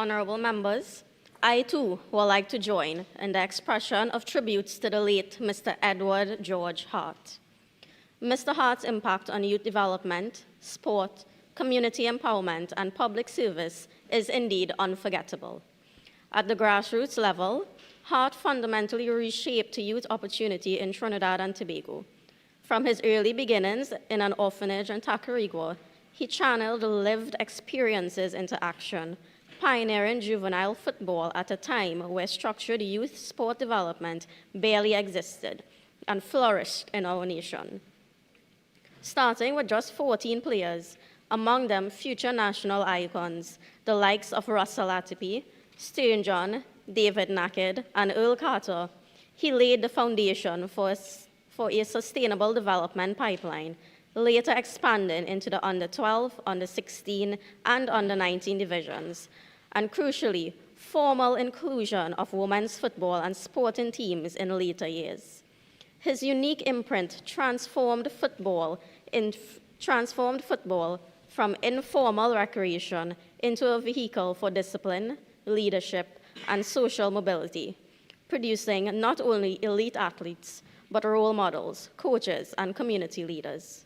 Honorable members, I too would like to join in the expression of tributes to the late Mr. Edward George Hart. Mr. Hart's impact on youth development, sport, community empowerment, and public service is indeed unforgettable. At the grassroots level, Hart fundamentally reshaped youth opportunity in Trinidad and Tobago. From his early beginnings in an orphanage in Tacarigua, he channeled lived experiences into action, pioneering juvenile football at a time where structured youth sport development barely existed and flourished in our nation. Starting with just 14 players, among them future national icons, the likes of Russell Atipi, Stern John, David Naked, and Earl Carter, he laid the foundation for a sustainable development pipeline, later expanding into the under 12, under 16, and under 19 divisions, and crucially, formal inclusion of women's football and sporting teams in later years. His unique imprint transformed football from informal recreation into a vehicle for discipline, leadership, and social mobility, producing not only elite athletes, but role models, coaches, and community leaders.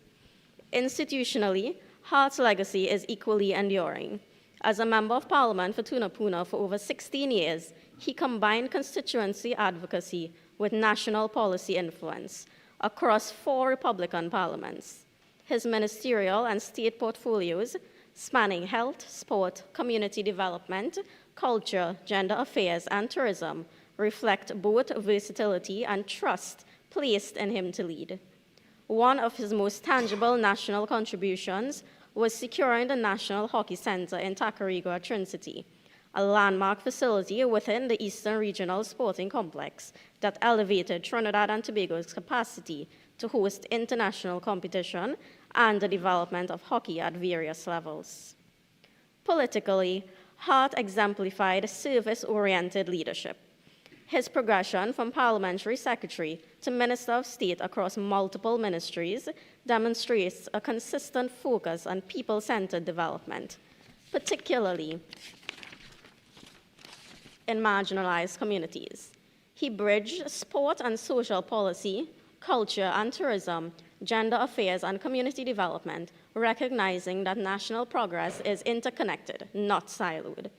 Institutionally, Hart's legacy is equally enduring. As a member of parliament for Tunapuna for over 16 years, he combined constituency advocacy with national policy influence across 4 Republican parliaments. His ministerial and state portfolios, spanning health, sport, community development, culture, gender affairs, and tourism, reflect both versatility and trust placed in him to lead. One of his most tangible national contributions was securing the National Hockey Center in Tacarigua, Trin-City, a landmark facility within the Eastern Regional Sporting Complex that elevated Trinidad and Tobago's capacity to host international competition and the development of hockey at various levels. Politically, Hart exemplified service-oriented leadership. His progression from parliamentary secretary to Minister of State across multiple ministries demonstrates a consistent focus on people-centered development, particularly in marginalized communities. He bridged sport and social policy, culture and tourism, gender affairs and community development, recognizing that national progress is interconnected, not siloed.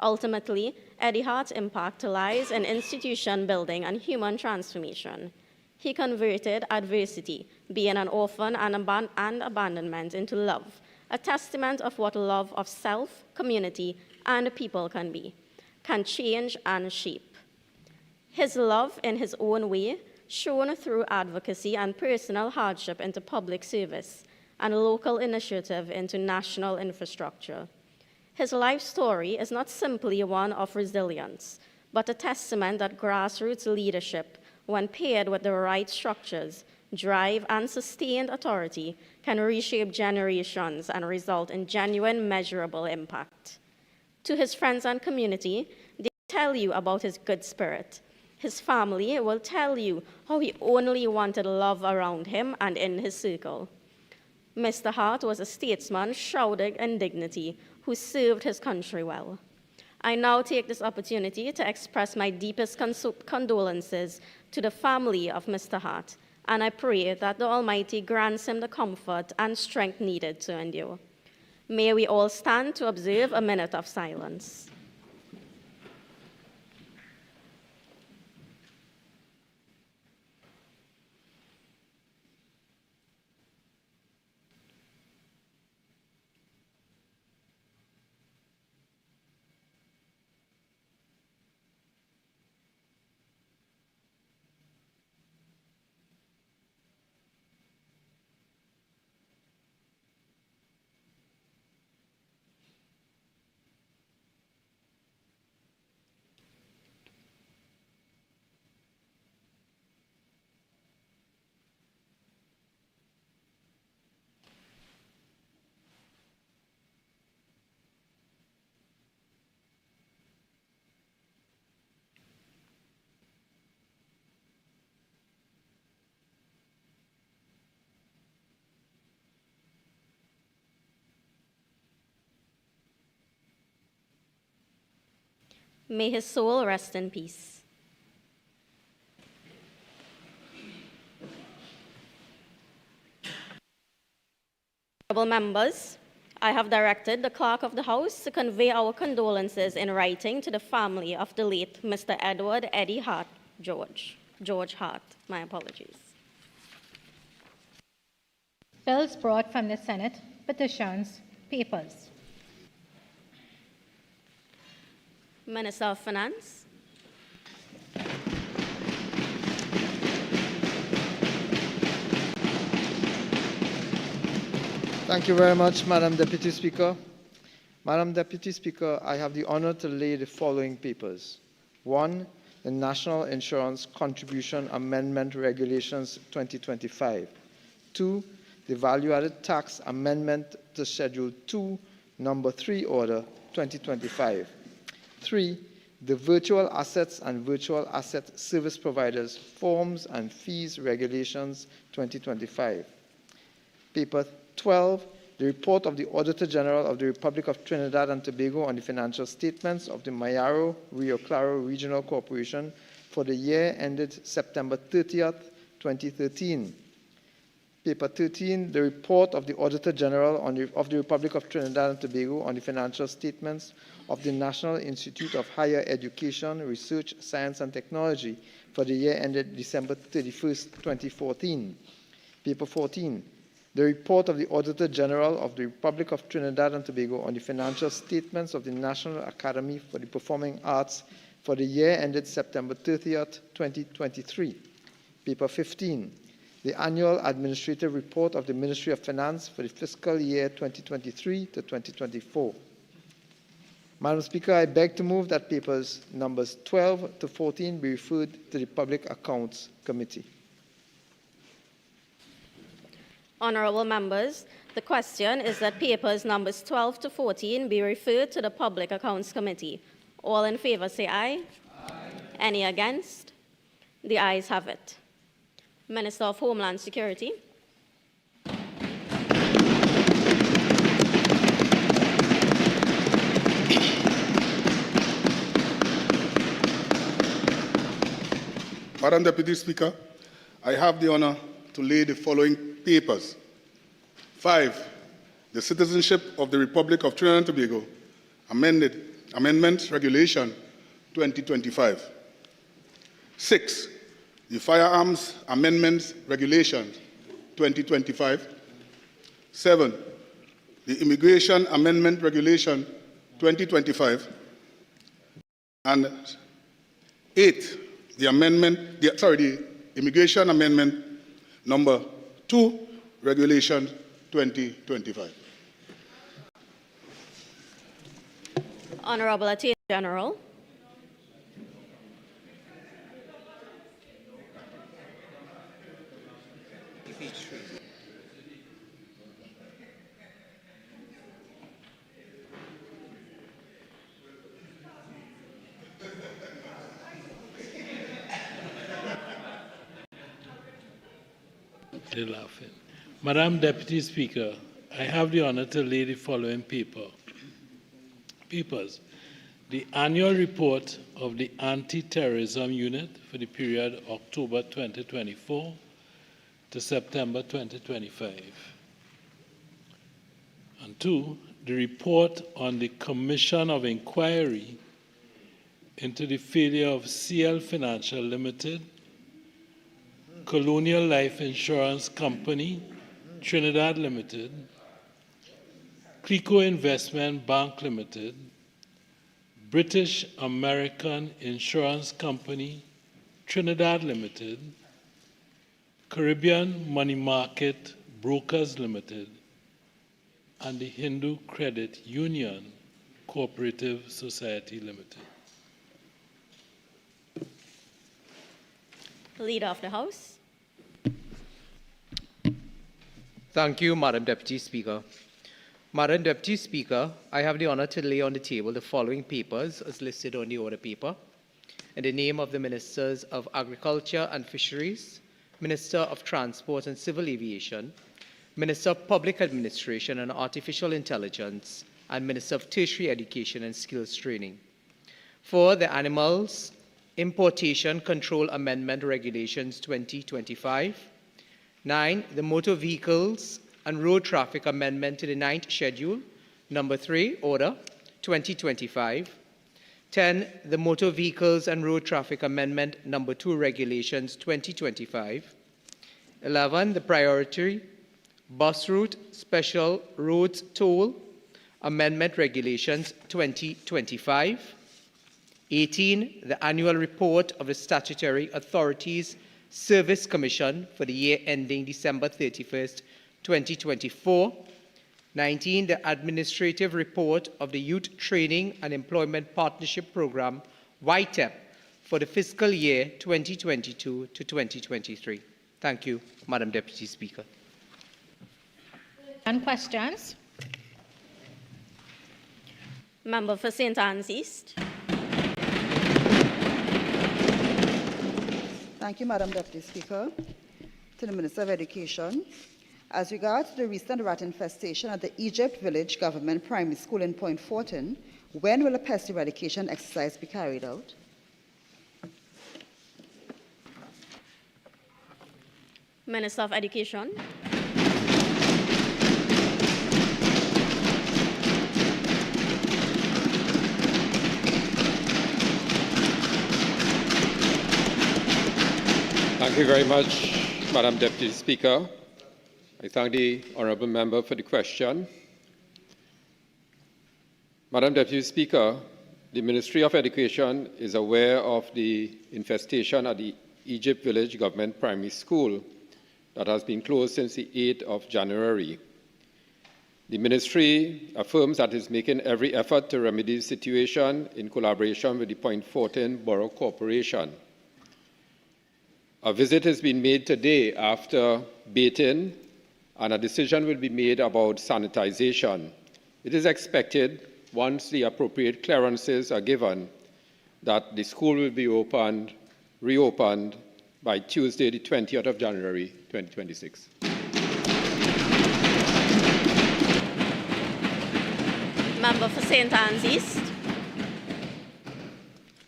Ultimately, Eddie Hart's impact lies in institution building and human transformation. He converted adversity, being an orphan and abandonment, into love, a testament of what love of self, community, and people can be, can change and shape. His love in his own way, shown through advocacy and personal hardship into public service, and local initiative into national infrastructure. His life story is not simply one of resilience, but a testament that grassroots leadership, when paired with the right structures, drive, and sustained authority, can reshape generations and result in genuine, measurable impact. To his friends and community, they tell you about his good spirit. His family will tell you how he only wanted love around him and in his circle. Mr. Hart was a statesman shrouded in dignity who served his country well. I now take this opportunity to express my deepest condolences to the family of Mr. Hart, and I pray that the Almighty grants him the comfort and strength needed to endure. May we all stand to observe a minute of silence. May his soul rest in peace. Honorable members, I have directed the Clerk of the House to convey our condolences in writing to the family of the late Mr. Edward Eddie Hart George Hart. My apologies. Bills brought from the Senate, petitions, papers. Minister of Finance. Thank you very much, Madam Deputy Speaker. Madam Deputy Speaker, I have the honor to lay the following papers. 1. The National Insurance Contribution Amendment Regulations 2025. 2. The Value-Added Tax Amendment to Schedule 2, Number 3 Order 2025. 3. The Virtual Assets and Virtual Asset Service Providers Forms and Fees Regulations 2025. Paper 12, the report of the Auditor General of the Republic of Trinidad and Tobago on the financial statements of the Mayaro Rio Claro Regional Corporation for the year ended September 30th, 2013. Paper 13, the report of the Auditor General of the Republic of Trinidad and Tobago on the financial statements of the National Institute of Higher Education, Research, Science and Technology for the year ended December 31st, 2014. Paper 14, the report of the Auditor General of the Republic of Trinidad and Tobago on the financial statements of the National Academy for the Performing Arts for the year ended September 30th, 2023. Paper 15, the annual administrative report of the Ministry of Finance for the fiscal year 2023 to 2024. Madam Speaker, I beg to move that papers numbers 12 to 14 be referred to the Public Accounts Committee. Honorable members, the question is that papers numbers 12 to 14 be referred to the Public Accounts Committee. All in favor say aye. Aye. Any against? The ayes have it. Minister of Homeland Security. Madam Deputy Speaker, I have the honor to lay the following papers. 5. The Citizenship of the Republic of Trinidad and Tobago Amendment Regulation 2025. 6. The Firearms Amendments Regulation 2025. 7. The Immigration Amendment Regulation 2025. And 8. The Immigration Amendment Number 2, Regulation 2025. Honorable Attorney General. They're laughing. Madam Deputy Speaker, I have the honor to lay the following papers. The annual report of the Anti-Terrorism Unit for the period October 2024 to September 2025. And 2, the report on the Commission of Inquiry into the failure of CL Financial Limited, Colonial Life Insurance Company, Trinidad Limited, Clico Investment Bank Limited, British American Insurance Company, Trinidad Limited, Caribbean Money Market Brokers Limited, and the Hindu Credit Union Cooperative Society Limited. Leader of the House. Thank you, Madam Deputy Speaker. Madam Deputy Speaker, I have the honor to lay on the table the following papers as listed on the order paper. In the name of the Ministers of Agriculture and Fisheries, Minister of Transport and Civil Aviation, Minister of Public Administration and Artificial Intelligence, and Minister of Tertiary Education and Skills Training. 4. The Animals Importation Control Amendment Regulations 2025. 9. The Motor Vehicles and Road Traffic Amendment to the 9th Schedule, Number 3, Order 2025. 10. The Motor Vehicles and Road Traffic Amendment Number 2 Regulations 2025. 11. The Priority Bus Route Special Roads Toll Amendment Regulations 2025. 18. The Annual Report of the Statutory Authorities Service Commission for the year ending December 31st, 2024. 19. The Administrative Report of the Youth Training and Employment Partnership Program, YTEP, for the fiscal year 2022 to 2023. Thank you, Madam Deputy Speaker. And questions? Member for St. Anne's East. Thank you, Madam Deputy Speaker. To the Minister of Education, as regards the recent rat infestation at the Egypt Village Government Primary School in Point Fortin, when will a pest eradication exercise be carried out? Minister of Education. Thank you very much, Madam Deputy Speaker. I thank the honourable member for the question. Madam Deputy Speaker, the Ministry of Education is aware of the infestation at the Egypt Village Government Primary School that has been closed since the 8th of January. The Ministry affirms that it is making every effort to remedy the situation in collaboration with the Point Fortin Borough Corporation. A visit has been made today after baiting, and a decision will be made about sanitization. It is expected, once the appropriate clearances are given, that the school will be reopened by Tuesday, the 20th of January, 2026. Member for St. Anne's East.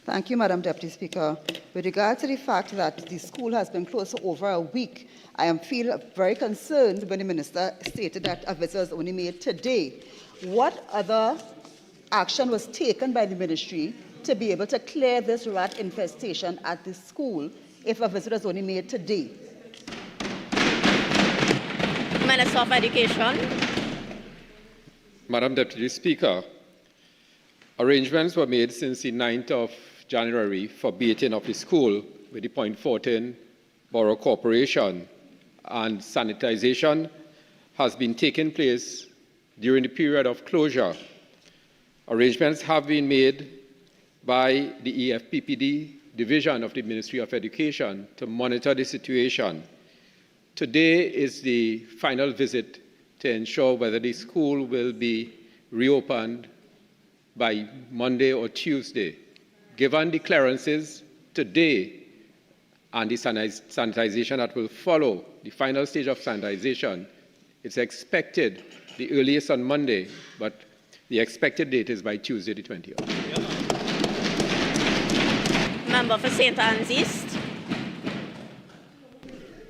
Thank you, Madam Deputy Speaker. With regard to the fact that the school has been closed for over a week, I feel very concerned when the Minister stated that a visit was only made today. What other action was taken by the Ministry to be able to clear this rat infestation at the school if a visit was only made today? Minister of Education. Madam Deputy Speaker, arrangements were made since the 9th of January for baiting of the school with the Point Fortin Borough Corporation, and sanitization has been taking place during the period of closure. Arrangements have been made by the EFPPD division of the Ministry of Education to monitor the situation. Today is the final visit to ensure whether the school will be reopened by Monday or Tuesday. Given the clearances today and the sanitization that will follow, the final stage of sanitization, it's expected the earliest on Monday, but the expected date is by Tuesday the 20th. Member for St. Anne's East.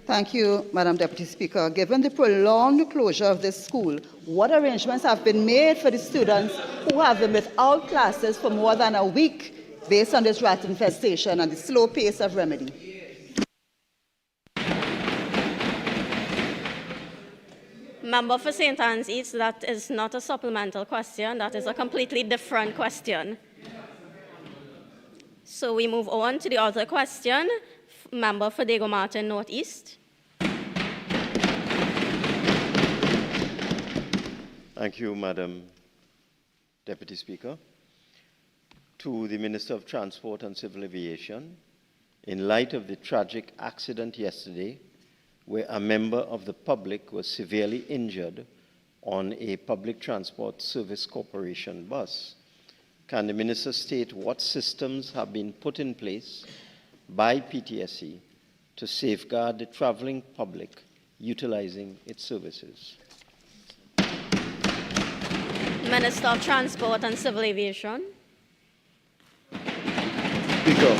Thank you, Madam Deputy Speaker. Given the prolonged closure of this school, what arrangements have been made for the students who have been without classes for more than a week based on this rat infestation and the slow pace of remedy? Member for St. Anne's East, that is not a supplemental question, that is a completely different question. So we move on to the other question. Member for Diego Martin Northeast. Thank you, Madam Deputy Speaker. To the Minister of Transport and Civil Aviation, in light of the tragic accident yesterday, where a member of the public was severely injured on a public transport service corporation bus, can the Minister state what systems have been put in place by PTSE to safeguard the traveling public utilizing its services? Minister of Transport and Civil Aviation. Speaker.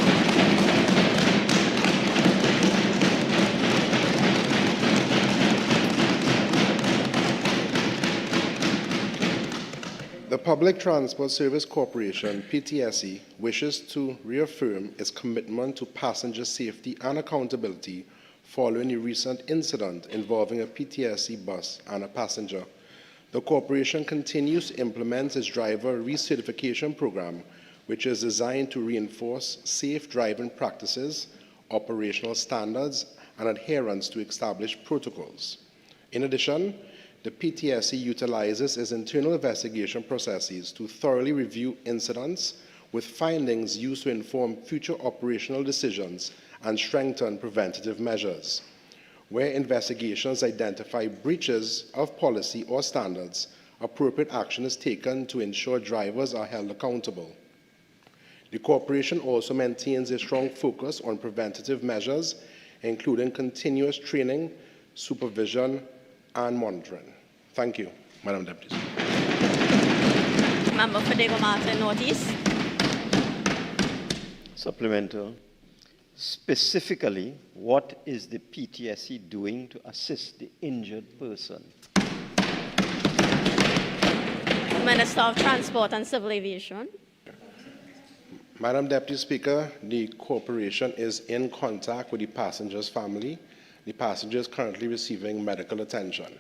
The Public Transport Service Corporation, PTSE, wishes to reaffirm its commitment to passenger safety and accountability following a recent incident involving a PTSE bus and a passenger. The corporation continues to implement its driver recertification program, which is designed to reinforce safe driving practices, operational standards, and adherence to established protocols. In addition, the PTSE utilizes its internal investigation processes to thoroughly review incidents, with findings used to inform future operational decisions and strengthen preventative measures. Where investigations identify breaches of policy or standards, appropriate action is taken to ensure drivers are held accountable. The corporation also maintains a strong focus on preventative measures, including continuous training, supervision, and monitoring. Thank you, Madam Deputy Speaker. Member for Diego Martin, Northeast. Supplemental. Specifically, what is the PTSE doing to assist the injured person? Minister of Transport and Civil Aviation. Madam Deputy Speaker, the corporation is in contact with the passenger's family. The passenger is currently receiving medical attention.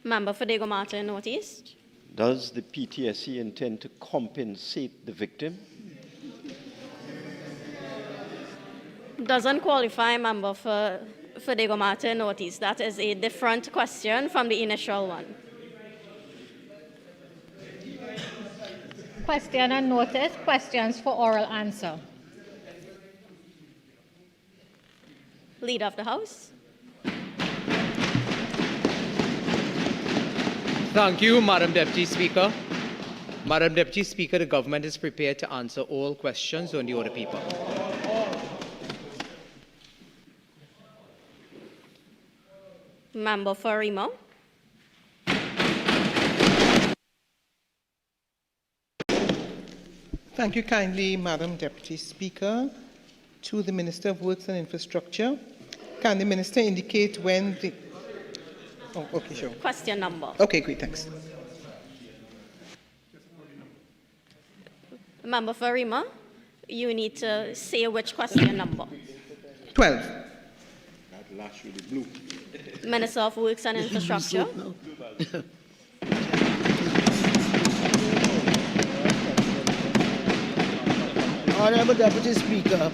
Member for Diego Martin, Northeast. Does the PTSE intend to compensate the victim? Doesn't qualify, member for Diego Martin, Northeast. That is a different question from the initial one. Question unnoted. Questions for oral answer. Leader of the House. Thank you, Madam Deputy Speaker. Madam Deputy Speaker, the government is prepared to answer all questions on the order paper. Member for Remo. Thank you kindly, Madam Deputy Speaker. To the Minister of Works and Infrastructure, can the Minister indicate when the... Oh, okay, sure. Question number. Okay, great, thanks. Member for Remo, you need to say which question number. 12. That last really blue. Minister of Works and Infrastructure. Honorable Deputy Speaker,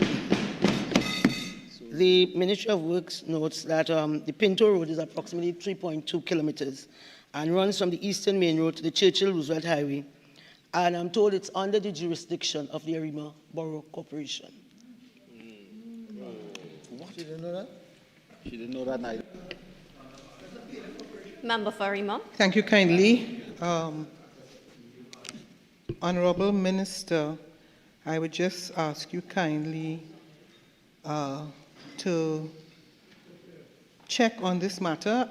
the Ministry of Works notes that the Pinto Road is approximately 3.2 kilometers and runs from the Eastern Main Road to the Churchill-Roosevelt Highway, and I'm told it's under the jurisdiction of the Arima Borough Corporation. What? She didn't know that? She didn't know that neither. Member for Remo. Thank you kindly. Honorable Minister, I would just ask you kindly to check on this matter.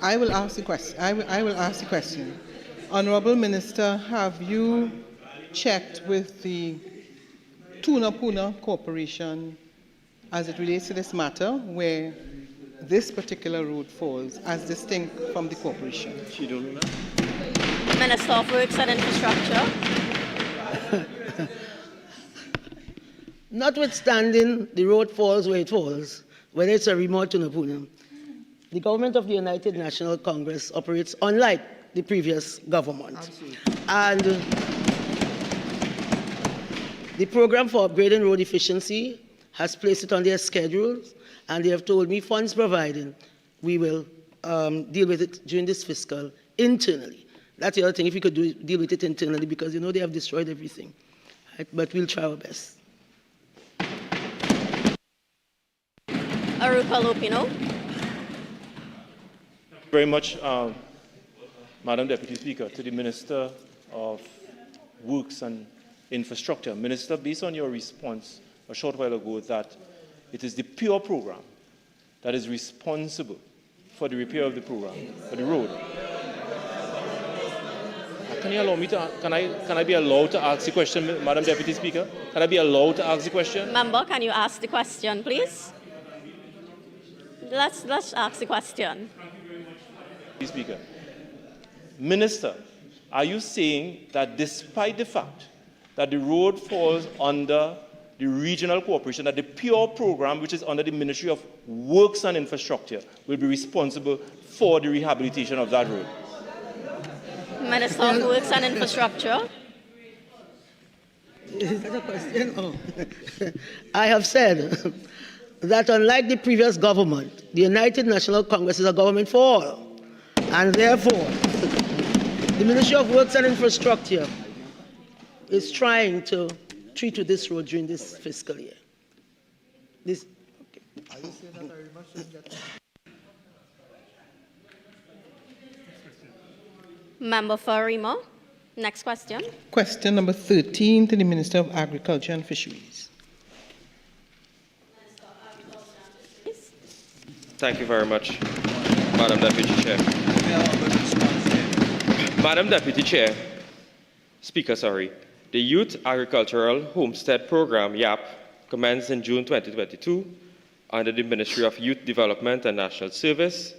I will ask the question. I will ask the question. Honorable Minister, have you checked with the Tunapuna Corporation as it relates to this matter, where this particular road falls as distinct from the corporation? She don't know that. Minister of Works and Infrastructure. Notwithstanding the road falls where it falls, whether it's a remote Tunapuna, the government of the United National Congress operates unlike the previous government. Absolutely. And the program for upgrading road efficiency has placed it on their schedules, and they have told me, funds provided, we will deal with it during this fiscal internally. That's the other thing, if we could deal with it internally, because you know they have destroyed everything. Right? But we'll try our best. Arupa Lupino. Very much, Madam Deputy Speaker. To the Minister of Works and Infrastructure. Minister, based on your response a short while ago that it is the pure program that is responsible for the repair of the program, for the road. Can you allow me to, can I be allowed to ask the question, Madam Deputy Speaker? Can I be allowed to ask the question? Member, can you ask the question, please? Let's ask the question. Speaker. Minister, are you saying that despite the fact that the road falls under the regional cooperation, that the pure program, which is under the Ministry of Works and Infrastructure, will be responsible for the rehabilitation of that road? Minister of Works and Infrastructure. Is that a question? Oh. I have said that unlike the previous government, the United National Congress is a government for all. And therefore, the Ministry of Works and Infrastructure is trying to treat with this road during this fiscal year. Member for Remo. Next question. Question number 13 to the Minister of Agriculture and Fisheries. Thank you very much, Madam Deputy Chair. Madam Deputy Chair, Speaker, sorry. The Youth Agricultural Homestead Program, YAP, commenced in June 2022 under the Ministry of Youth Development and National Service,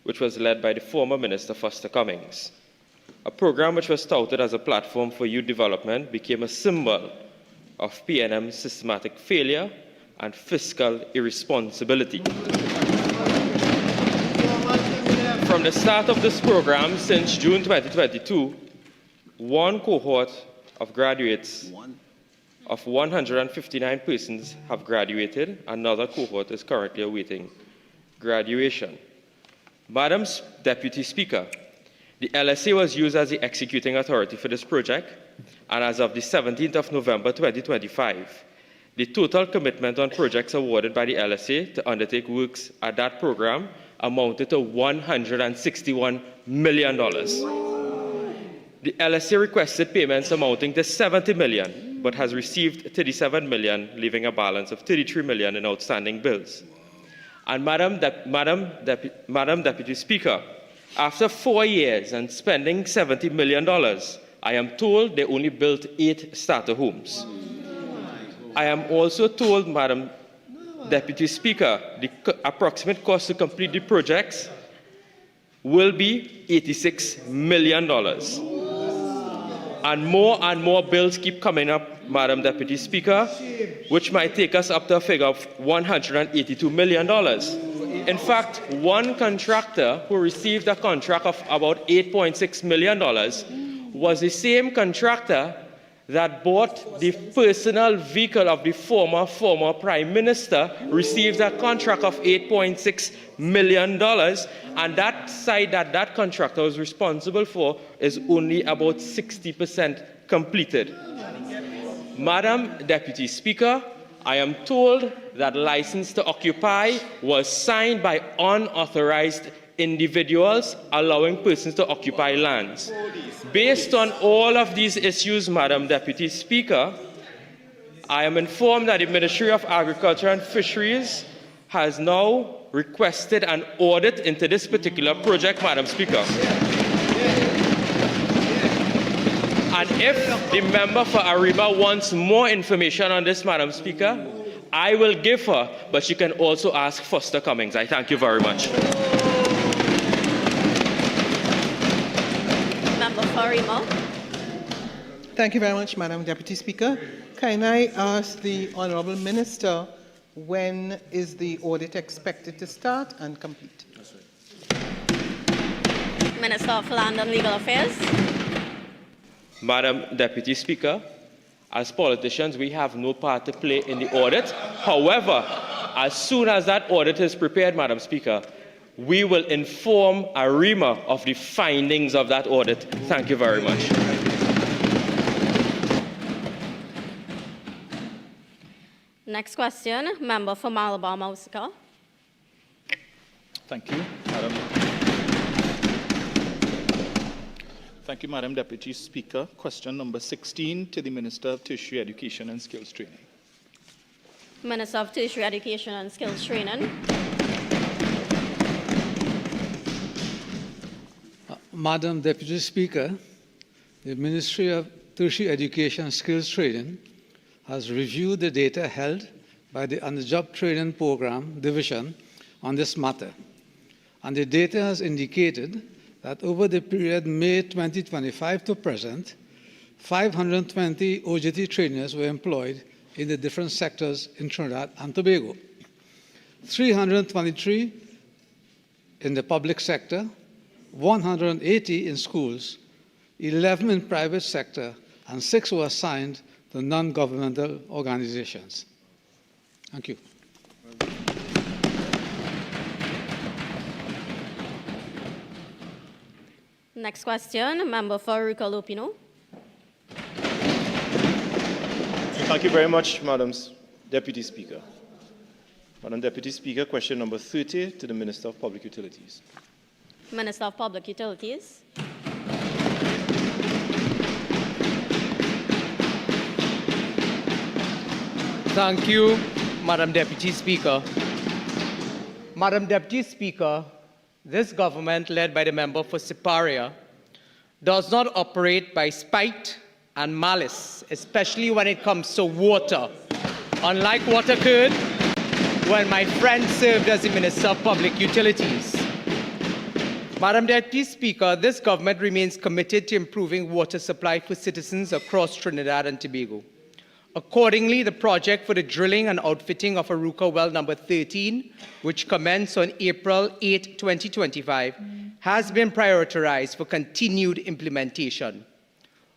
which was led by the former Minister Foster Cummings. A program which was touted as a platform for youth development became a symbol of PNM's systematic failure and fiscal irresponsibility. From the start of this program since June 2022, one cohort of graduates of 159 persons have graduated. Another cohort is currently awaiting graduation. Madam Deputy Speaker, the LSA was used as the executing authority for this project, and as of the 17th of November 2025, the total commitment on projects awarded by the LSA to undertake works at that program amounted to $161 million. The LSA requested payments amounting to $70 million, but has received $37 million, leaving a balance of $33 million in outstanding bills. And Madam Deputy Speaker, after 4 years and spending $70 million, I am told they only built 8 starter homes. I am also told, Madam Deputy Speaker, the approximate cost to complete the projects will be $86 million. And more bills keep coming up, Madam Deputy Speaker, which might take us up to a figure of $182 million. In fact, one contractor who received a contract of about $8.6 million was the same contractor that bought the personal vehicle of the former Prime Minister, received a contract of $8.6 million, and that site that contractor was responsible for is only about 60% completed. Madam Deputy Speaker, I am told that license to occupy was signed by unauthorized individuals allowing persons to occupy lands. Based on all of these issues, Madam Deputy Speaker, I am informed that the Ministry of Agriculture and Fisheries has now requested an audit into this particular project, Madam Speaker. And if the member for Ariba wants more information on this, Madam Speaker, I will give her, but she can also ask Foster Cummings. I thank you very much. Member for Remo. Thank you very much, Madam Deputy Speaker. Can I ask the Honourable Minister, when is the audit expected to start and complete? Minister of Land and Legal Affairs. Madam Deputy Speaker, as politicians, we have no part to play in the audit. However, as soon as that audit is prepared, Madam Speaker, we will inform ARIMA of the findings of that audit. Thank you very much. Next question, member for Malabar Mausaka. Thank you, Madam. Thank you, Madam Deputy Speaker. Question number 16 to the Minister of Tertiary Education and Skills Training. Minister of Tertiary Education and Skills Training. Madam Deputy Speaker, the Ministry of Tertiary Education and Skills Training has reviewed the data held by the On-the-Job Training Program Division on this matter, and the data has indicated that over the period May 2025 to present, 520 OJT trainers were employed in the different sectors in Trinidad and Tobago. 323 in the public sector, 180 in schools, 11 in private sector, and 6 were assigned to non-governmental organizations. Thank you. Next question, Member for Aruka Lopino. Thank you very much, Madam Deputy Speaker. Madam Deputy Speaker, question number 30 to the Minister of Public Utilities. Minister of Public Utilities. Thank you, Madam Deputy Speaker. Madam Deputy Speaker, this government, led by the member for Siparia, does not operate by spite and malice, especially when it comes to water. Unlike what occurred when my friend served as the Minister of Public Utilities. Madam Deputy Speaker, this government remains committed to improving water supply for citizens across Trinidad and Tobago. Accordingly, the project for the drilling and outfitting of Aruka well number 13, which commenced on April 8, 2025, has been prioritized for continued implementation.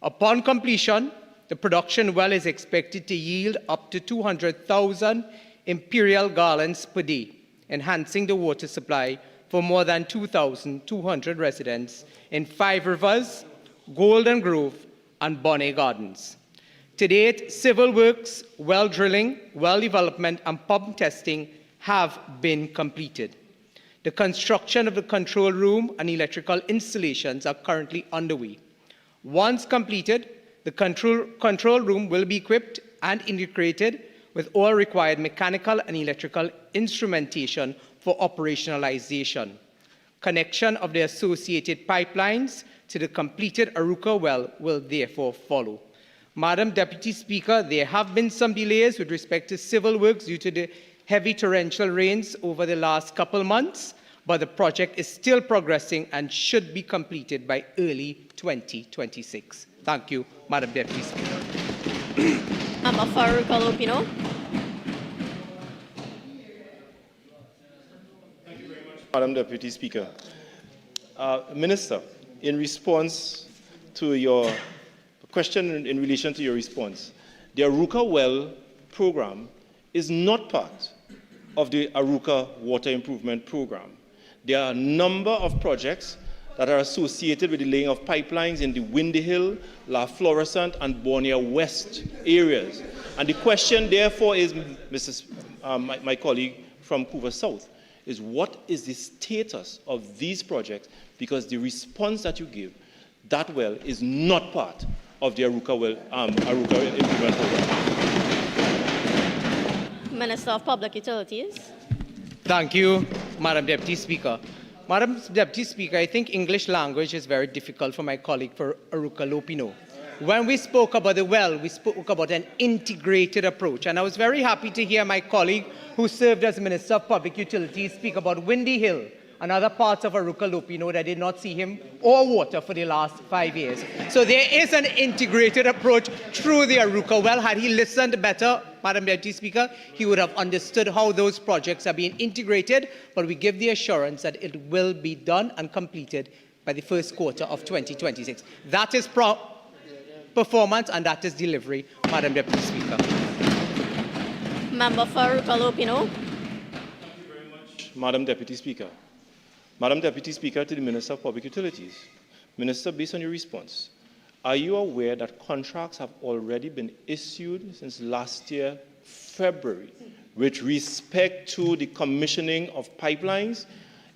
Upon completion, the production well is expected to yield up to 200,000 imperial gallons per day, enhancing the water supply for more than 2,200 residents in 5 Rivers, Golden Grove, and Bonnet Gardens. To date, civil works, well drilling, well development, and pump testing have been completed. The construction of the control room and electrical installations are currently underway. Once completed, the control room will be equipped and integrated with all required mechanical and electrical instrumentation for operationalization. Connection of the associated pipelines to the completed Aruka well will therefore follow. Madam Deputy Speaker, there have been some delays with respect to civil works due to the heavy torrential rains over the last couple months, but the project is still progressing and should be completed by early 2026. Thank you, Madam Deputy Speaker. Member for Aruka Lopino. Madam Deputy Speaker. Minister, in response to your question in relation to your response, the Aruka well program is not part of the Aruka water improvement program. There are a number of projects that are associated with the laying of pipelines in the Windy Hill, La Florissant, and Borneo West areas. And the question, therefore, is, my colleague from Couva South, is what is the status of these projects? Because the response that you give, that well is not part of the Aruka improvement program. Minister of Public Utilities. Thank you, Madam Deputy Speaker. Madam Deputy Speaker, I think English language is very difficult for my colleague for Aruka Lopino. When we spoke about the well, we spoke about an integrated approach. And I was very happy to hear my colleague who served as Minister of Public Utilities speak about Windy Hill and other parts of Aruka Lopino that did not see him or water for the last 5 years. So there is an integrated approach through the Aruka well. Had he listened better, Madam Deputy Speaker, he would have understood how those projects are being integrated, but we give the assurance that it will be done and completed by the first quarter of 2026. That is performance and that is delivery, Madam Deputy Speaker. Member for Aruka Lopino. Thank you very much, Madam Deputy Speaker. Madam Deputy Speaker, to the Minister of Public Utilities. Minister, based on your response, are you aware that contracts have already been issued since last year, February, with respect to the commissioning of pipelines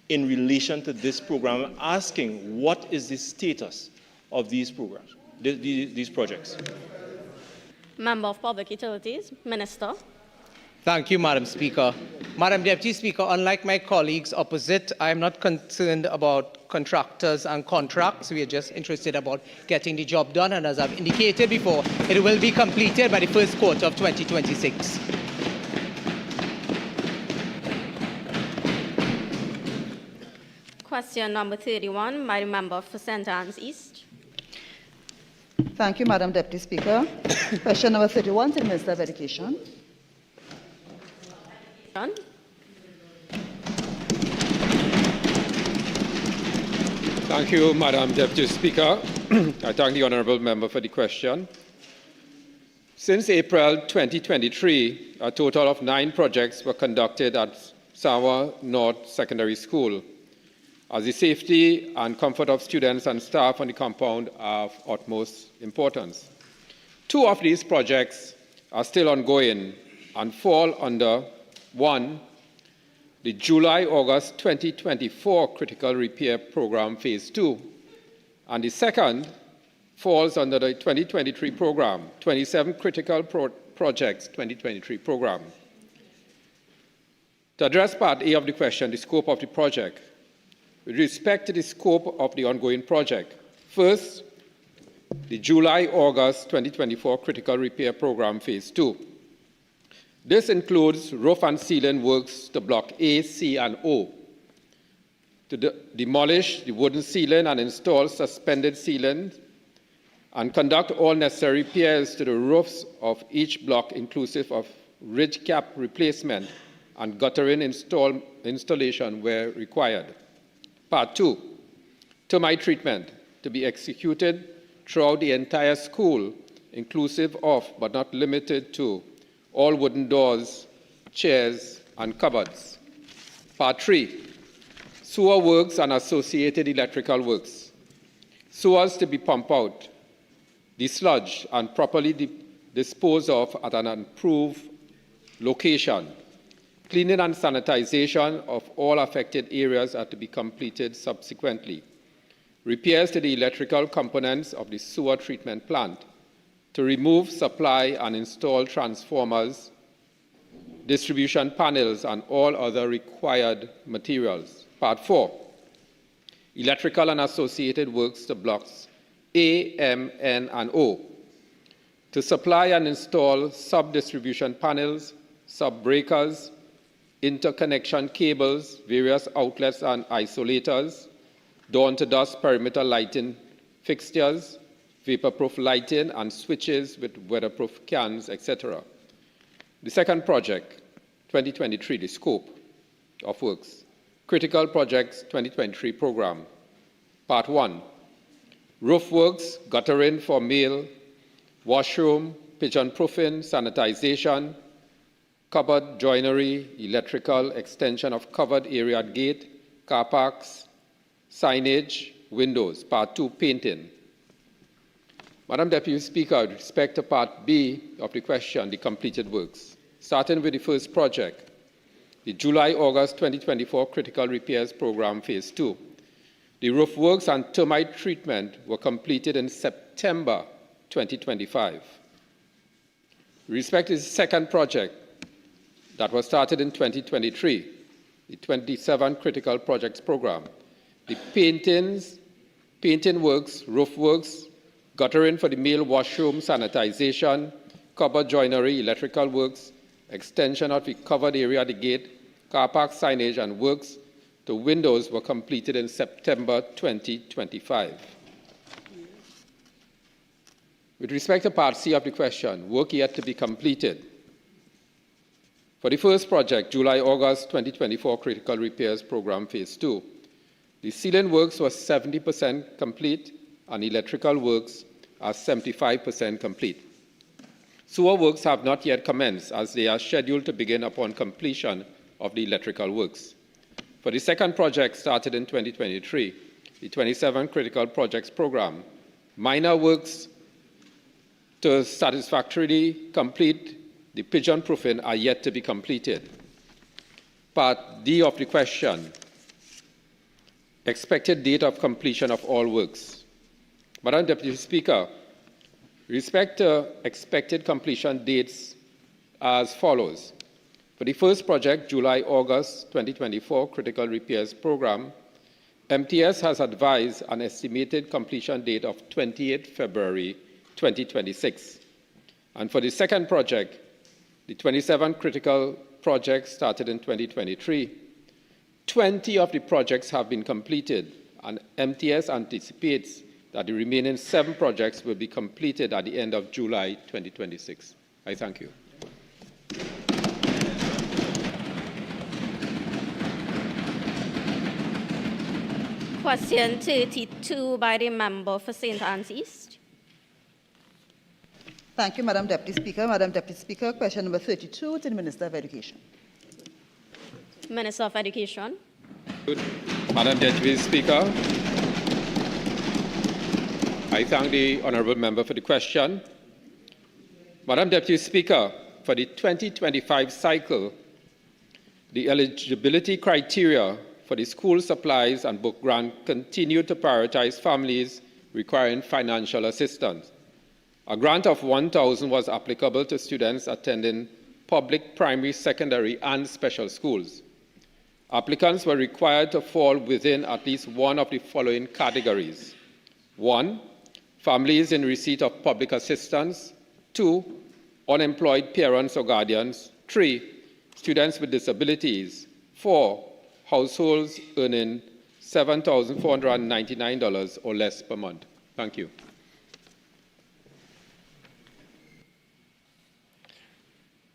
in relation to this program? I'm asking, what is the status of these programs, these projects? Member of Public Utilities, Minister. Thank you, Madam Speaker. Madam Deputy Speaker, unlike my colleagues opposite, I am not concerned about contractors and contracts. We are just interested about getting the job done, and as I've indicated before, it will be completed by the first quarter of 2026. Question number 31, by the member for St. Anne's East. Thank you, Madam Deputy Speaker. Question number 31 to the Minister of Education. John? Thank you, Madam Deputy Speaker. I thank the honourable member for the question. Since April 2023, a total of 9 projects were conducted at Sawa North Secondary School, as the safety and comfort of students and staff on the compound are of utmost importance. 2 of these projects are still ongoing and fall under 1, the July-August 2024 Critical Repair Program Phase 2, and the second falls under the 2023 program, 27 Critical Projects 2023 program. To address part A of the question, the scope of the project. With respect to the scope of the ongoing project, first, the July-August 2024 Critical Repair Program Phase 2. This includes roof and ceiling works to Block A, C, and O, to demolish the wooden ceiling and install suspended ceilings, and conduct all necessary repairs to the roofs of each block, inclusive of ridge cap replacement and guttering installation where required. Part 2, termite treatment to be executed throughout the entire school, inclusive of, but not limited to, all wooden doors, chairs, and cupboards. Part 3, sewer works and associated electrical works. Sewers to be pumped out, dislodged, and properly disposed of at an improved location. Cleaning and sanitization of all affected areas are to be completed subsequently. Repairs to the electrical components of the sewer treatment plant to remove, supply, and install transformers, distribution panels, and all other required materials. Part 4, electrical and associated works to blocks A, M, N, and O, to supply and install sub-distribution panels, sub-breakers, interconnection cables, various outlets and isolators, dawn-to-dusk perimeter lighting fixtures, vapor-proof lighting, and switches with weatherproof cans, etc. The second project, 2023, the scope of works. Critical Projects 2023 program. Part 1, roof works, guttering for male, washroom, pigeon-proofing, sanitization, cupboard joinery, electrical extension of covered area gate, car parks, signage, windows. Part 2, painting. Madam Deputy Speaker, with respect to Part B of the question, the completed works. Starting with the first project, the July-August 2024 Critical Repairs Program Phase 2. The roof works and termite treatment were completed in September 2025. With respect to the second project that was started in 2023, the 27 Critical Projects Program, the painting works, roof works, guttering for the male washroom, sanitization, cupboard joinery, electrical works, extension of the covered area at the gate, car park signage, and works to windows were completed in September 2025. With respect to Part C of the question, work yet to be completed. For the first project, July-August 2024 Critical Repairs Program Phase 2, the ceiling works were 70% complete and electrical works are 75% complete. Sewer works have not yet commenced, as they are scheduled to begin upon completion of the electrical works. For the second project started in 2023, the 27 Critical Projects Program, minor works to satisfactorily complete the pigeon-proofing are yet to be completed. Part D of the question, expected date of completion of all works. Madam Deputy Speaker, with respect to expected completion dates as follows. For the first project, July-August 2024 Critical Repairs Program, MTS has advised an estimated completion date of 28 February 2026. And for the second project, the 27 critical projects started in 2023, 20 of the projects have been completed, and MTS anticipates that the remaining 7 projects will be completed at the end of July 2026. I thank you. Question 32 by the member for St. Anne's East. Thank you, Madam Deputy Speaker. Madam Deputy Speaker, question number 32 to the Minister of Education. Minister of Education. Good. Madam Deputy Speaker, I thank the honourable member for the question. Madam Deputy Speaker, for the 2025 cycle, the eligibility criteria for the school supplies and book grant continue to prioritize families requiring financial assistance. A grant of $1,000 was applicable to students attending public primary, secondary, and special schools. Applicants were required to fall within at least one of the following categories. 1, families in receipt of public assistance. 2, unemployed parents or guardians. 3, students with disabilities. 4, households earning $7,499 or less per month. Thank you.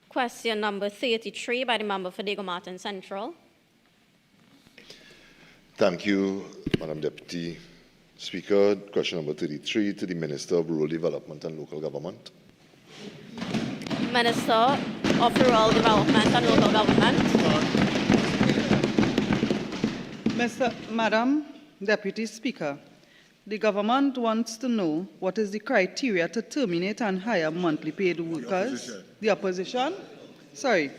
Question number 33 by the member for Diego Martin Central. Thank you, Madam Deputy Speaker. Question number 33 to the Minister of Rural Development and Local Government. Minister of Rural Development and Local Government. Madam Deputy Speaker, the government wants to know what is the criteria to terminate and hire monthly paid workers. The opposition? Sorry.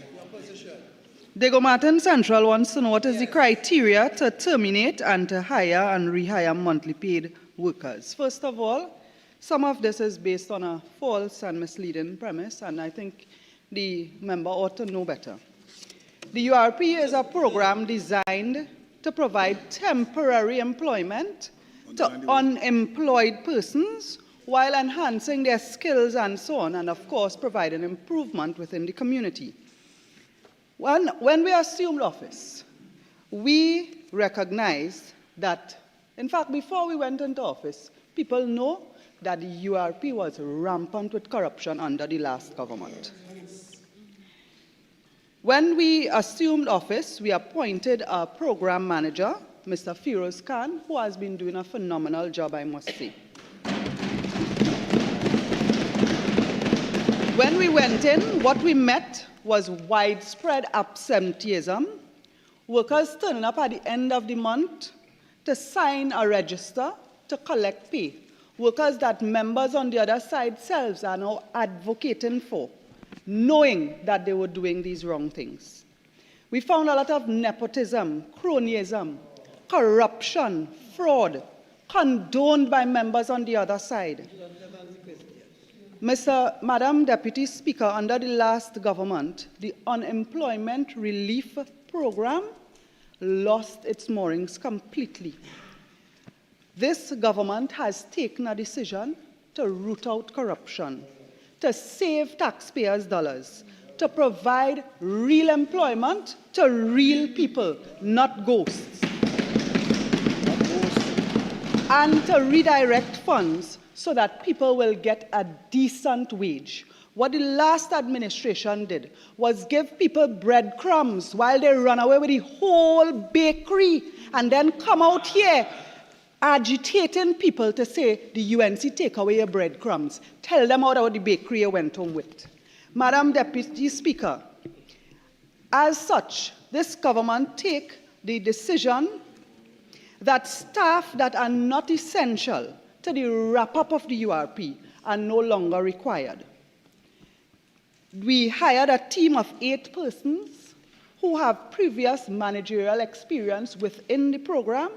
Diego Martin Central wants to know what is the criteria to terminate and to hire and rehire monthly paid workers. First of all, some of this is based on a false and misleading premise, and I think the member ought to know better. The URP is a program designed to provide temporary employment to unemployed persons while enhancing their skills and so on, and of course providing improvement within the community. When we assumed office, we recognized that, in fact, before we went into office, people know that the URP was rampant with corruption under the last government. When we assumed office, we appointed a program manager, Mr. Firoz Khan, who has been doing a phenomenal job, I must say. When we went in, what we met was widespread absenteeism, workers turning up at the end of the month to sign a register to collect pay, workers that members on the other side selves are now advocating for, knowing that they were doing these wrong things. We found a lot of nepotism, cronyism, corruption, fraud, condoned by members on the other side. Madam Deputy Speaker, under the last government, the unemployment relief program lost its moorings completely. This government has taken a decision to root out corruption, to save taxpayers' dollars, to provide real employment to real people, not ghosts, and to redirect funds so that people will get a decent wage. What the last administration did was give people breadcrumbs while they run away with the whole bakery and then come out here agitating people to say the UNC take away your breadcrumbs. Tell them how the bakery you went home with. Madam Deputy Speaker, as such, this government take the decision that staff that are not essential to the wrap-up of the URP are no longer required. We hired a team of 8 persons who have previous managerial experience within the program,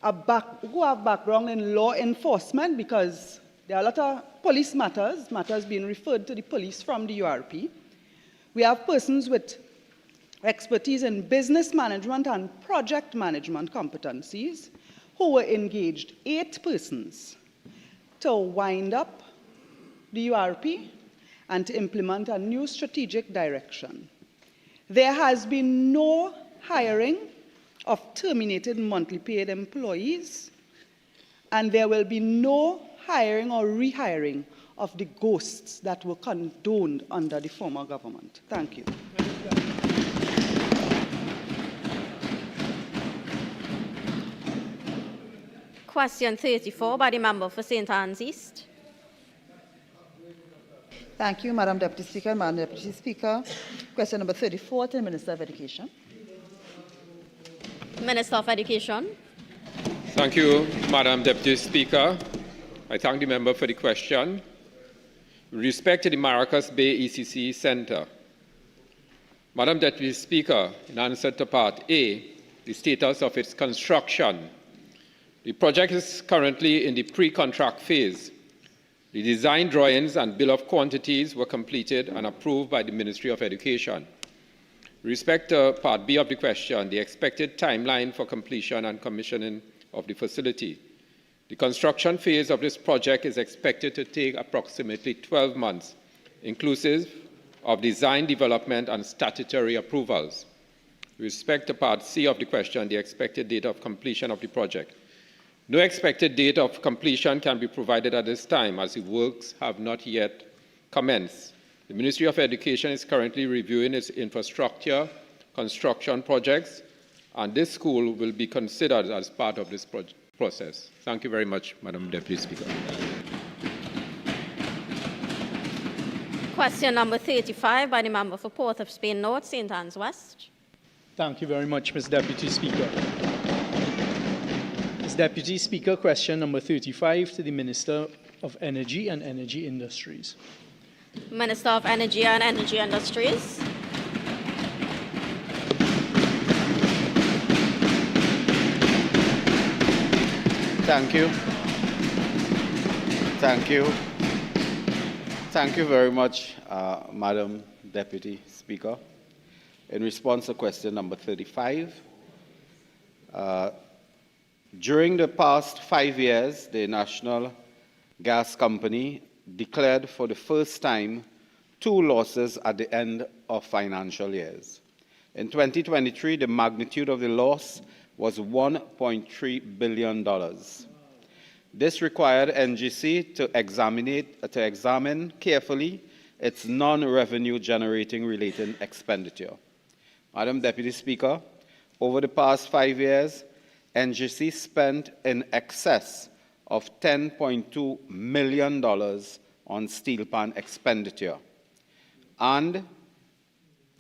who have background in law enforcement, because there are a lot of police matters being referred to the police from the URP. We have persons with expertise in business management and project management competencies, who were engaged 8 persons to wind up the URP and to implement a new strategic direction. There has been no hiring of terminated monthly paid employees, and there will be no hiring or rehiring of the ghosts that were condoned under the former government. Thank you. Question 34 by the member for St. Anne's East. Thank you, Madam Deputy Speaker. Madam Deputy Speaker, question number 34 to the Minister of Education. Minister of Education. Thank you, Madam Deputy Speaker. I thank the member for the question. With respect to the Maracas Bay ECC Centre, Madam Deputy Speaker, in answer to Part A, the status of its construction. The project is currently in the pre-contract phase. The design drawings and bill of quantities were completed and approved by the Ministry of Education. With respect to Part B of the question, the expected timeline for completion and commissioning of the facility. The construction phase of this project is expected to take approximately 12 months, inclusive of design development and statutory approvals. With respect to Part C of the question, the expected date of completion of the project. No expected date of completion can be provided at this time, as the works have not yet commenced. The Ministry of Education is currently reviewing its infrastructure construction projects, and this school will be considered as part of this process. Thank you very much, Madam Deputy Speaker. Question number 35 by the member for Port of Spain North, St. Anne's West. Thank you very much, Ms. Deputy Speaker. Ms. Deputy Speaker, question number 35 to the Minister of Energy and Energy Industries. Minister of Energy and Energy Industries. Thank you. Thank you. Thank you very much, Madam Deputy Speaker. In response to question number 35, during the past 5 years, the National Gas Company declared for the first time 2 losses at the end of financial years. In 2023, the magnitude of the loss was $1.3 billion. This required NGC to examine carefully its non-revenue generating related expenditure. Madam Deputy Speaker, over the past 5 years, NGC spent in excess of $10.2 million on steel pan expenditure and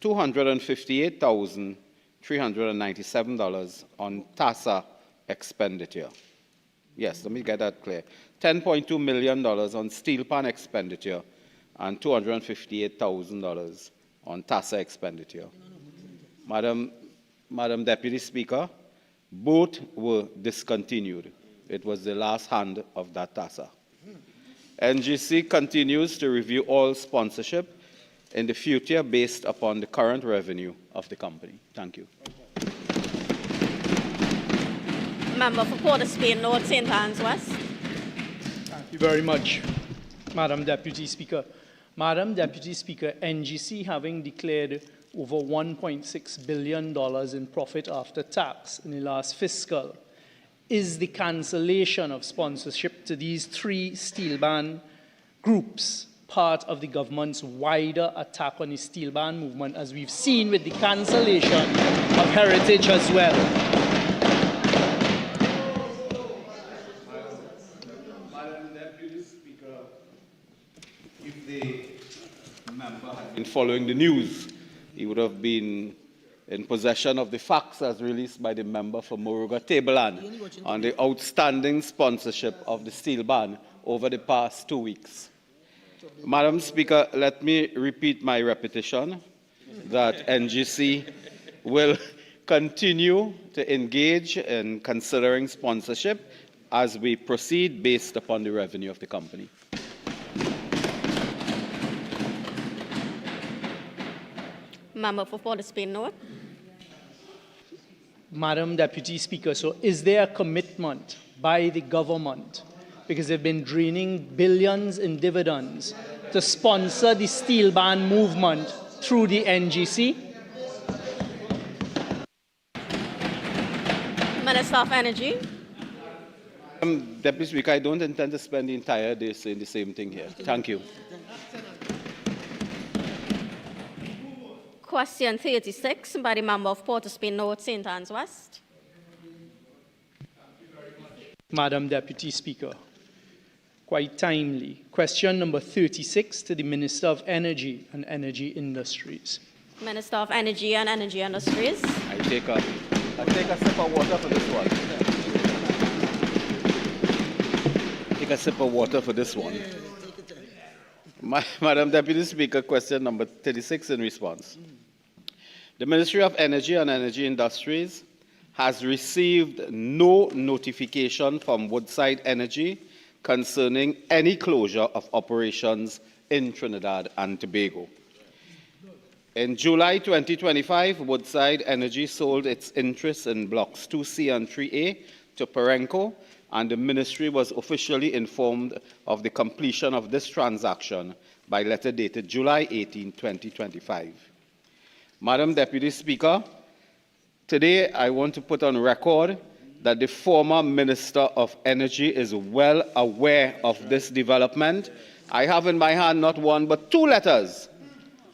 $258,397 on TASA expenditure. Yes, let me get that clear. $10.2 million on steel pan expenditure and $258,000 on TASA expenditure. Madam Deputy Speaker, both were discontinued. It was the last hand of that TASA. NGC continues to review all sponsorship in the future based upon the current revenue of the company. Thank you. Member for Port of Spain North, St. Anne's West. Thank you very much, Madam Deputy Speaker. Madam Deputy Speaker, NGC having declared over $1.6 billion in profit after tax in the last fiscal, is the cancellation of sponsorship to these 3 steel band groups part of the government's wider attack on the steel band movement, as we've seen with the cancellation of heritage as well? Madam Deputy Speaker, if the member had been following the news, he would have been in possession of the facts as released by the member for Moruga Tableland on the outstanding sponsorship of the steel band over the past 2 weeks. Madam Speaker, let me repeat my repetition that NGC will continue to engage in considering sponsorship as we proceed based upon the revenue of the company. Member for Port of Spain North. Madam Deputy Speaker, so is there a commitment by the government, because they've been draining billions in dividends, to sponsor the steel ban movement through the NGC? Minister of Energy. Deputy Speaker, I don't intend to spend the entire day saying the same thing here. Thank you. Question 36 by the member of Port of Spain North, St. Anne's West. Madam Deputy Speaker, quite timely. Question number 36 to the Minister of Energy and Energy Industries. Minister of Energy and Energy Industries. I take a sip of water for this one. Take a sip of water for this one. Madam Deputy Speaker, question number 36 in response. The Ministry of Energy and Energy Industries has received no notification from Woodside Energy concerning any closure of operations in Trinidad and Tobago. In July 2025, Woodside Energy sold its interests in Blocks 2C and 3A to Perenco, and the Ministry was officially informed of the completion of this transaction by letter dated July 18, 2025. Madam Deputy Speaker, today I want to put on record that the former Minister of Energy is well aware of this development. I have in my hand not one but two letters.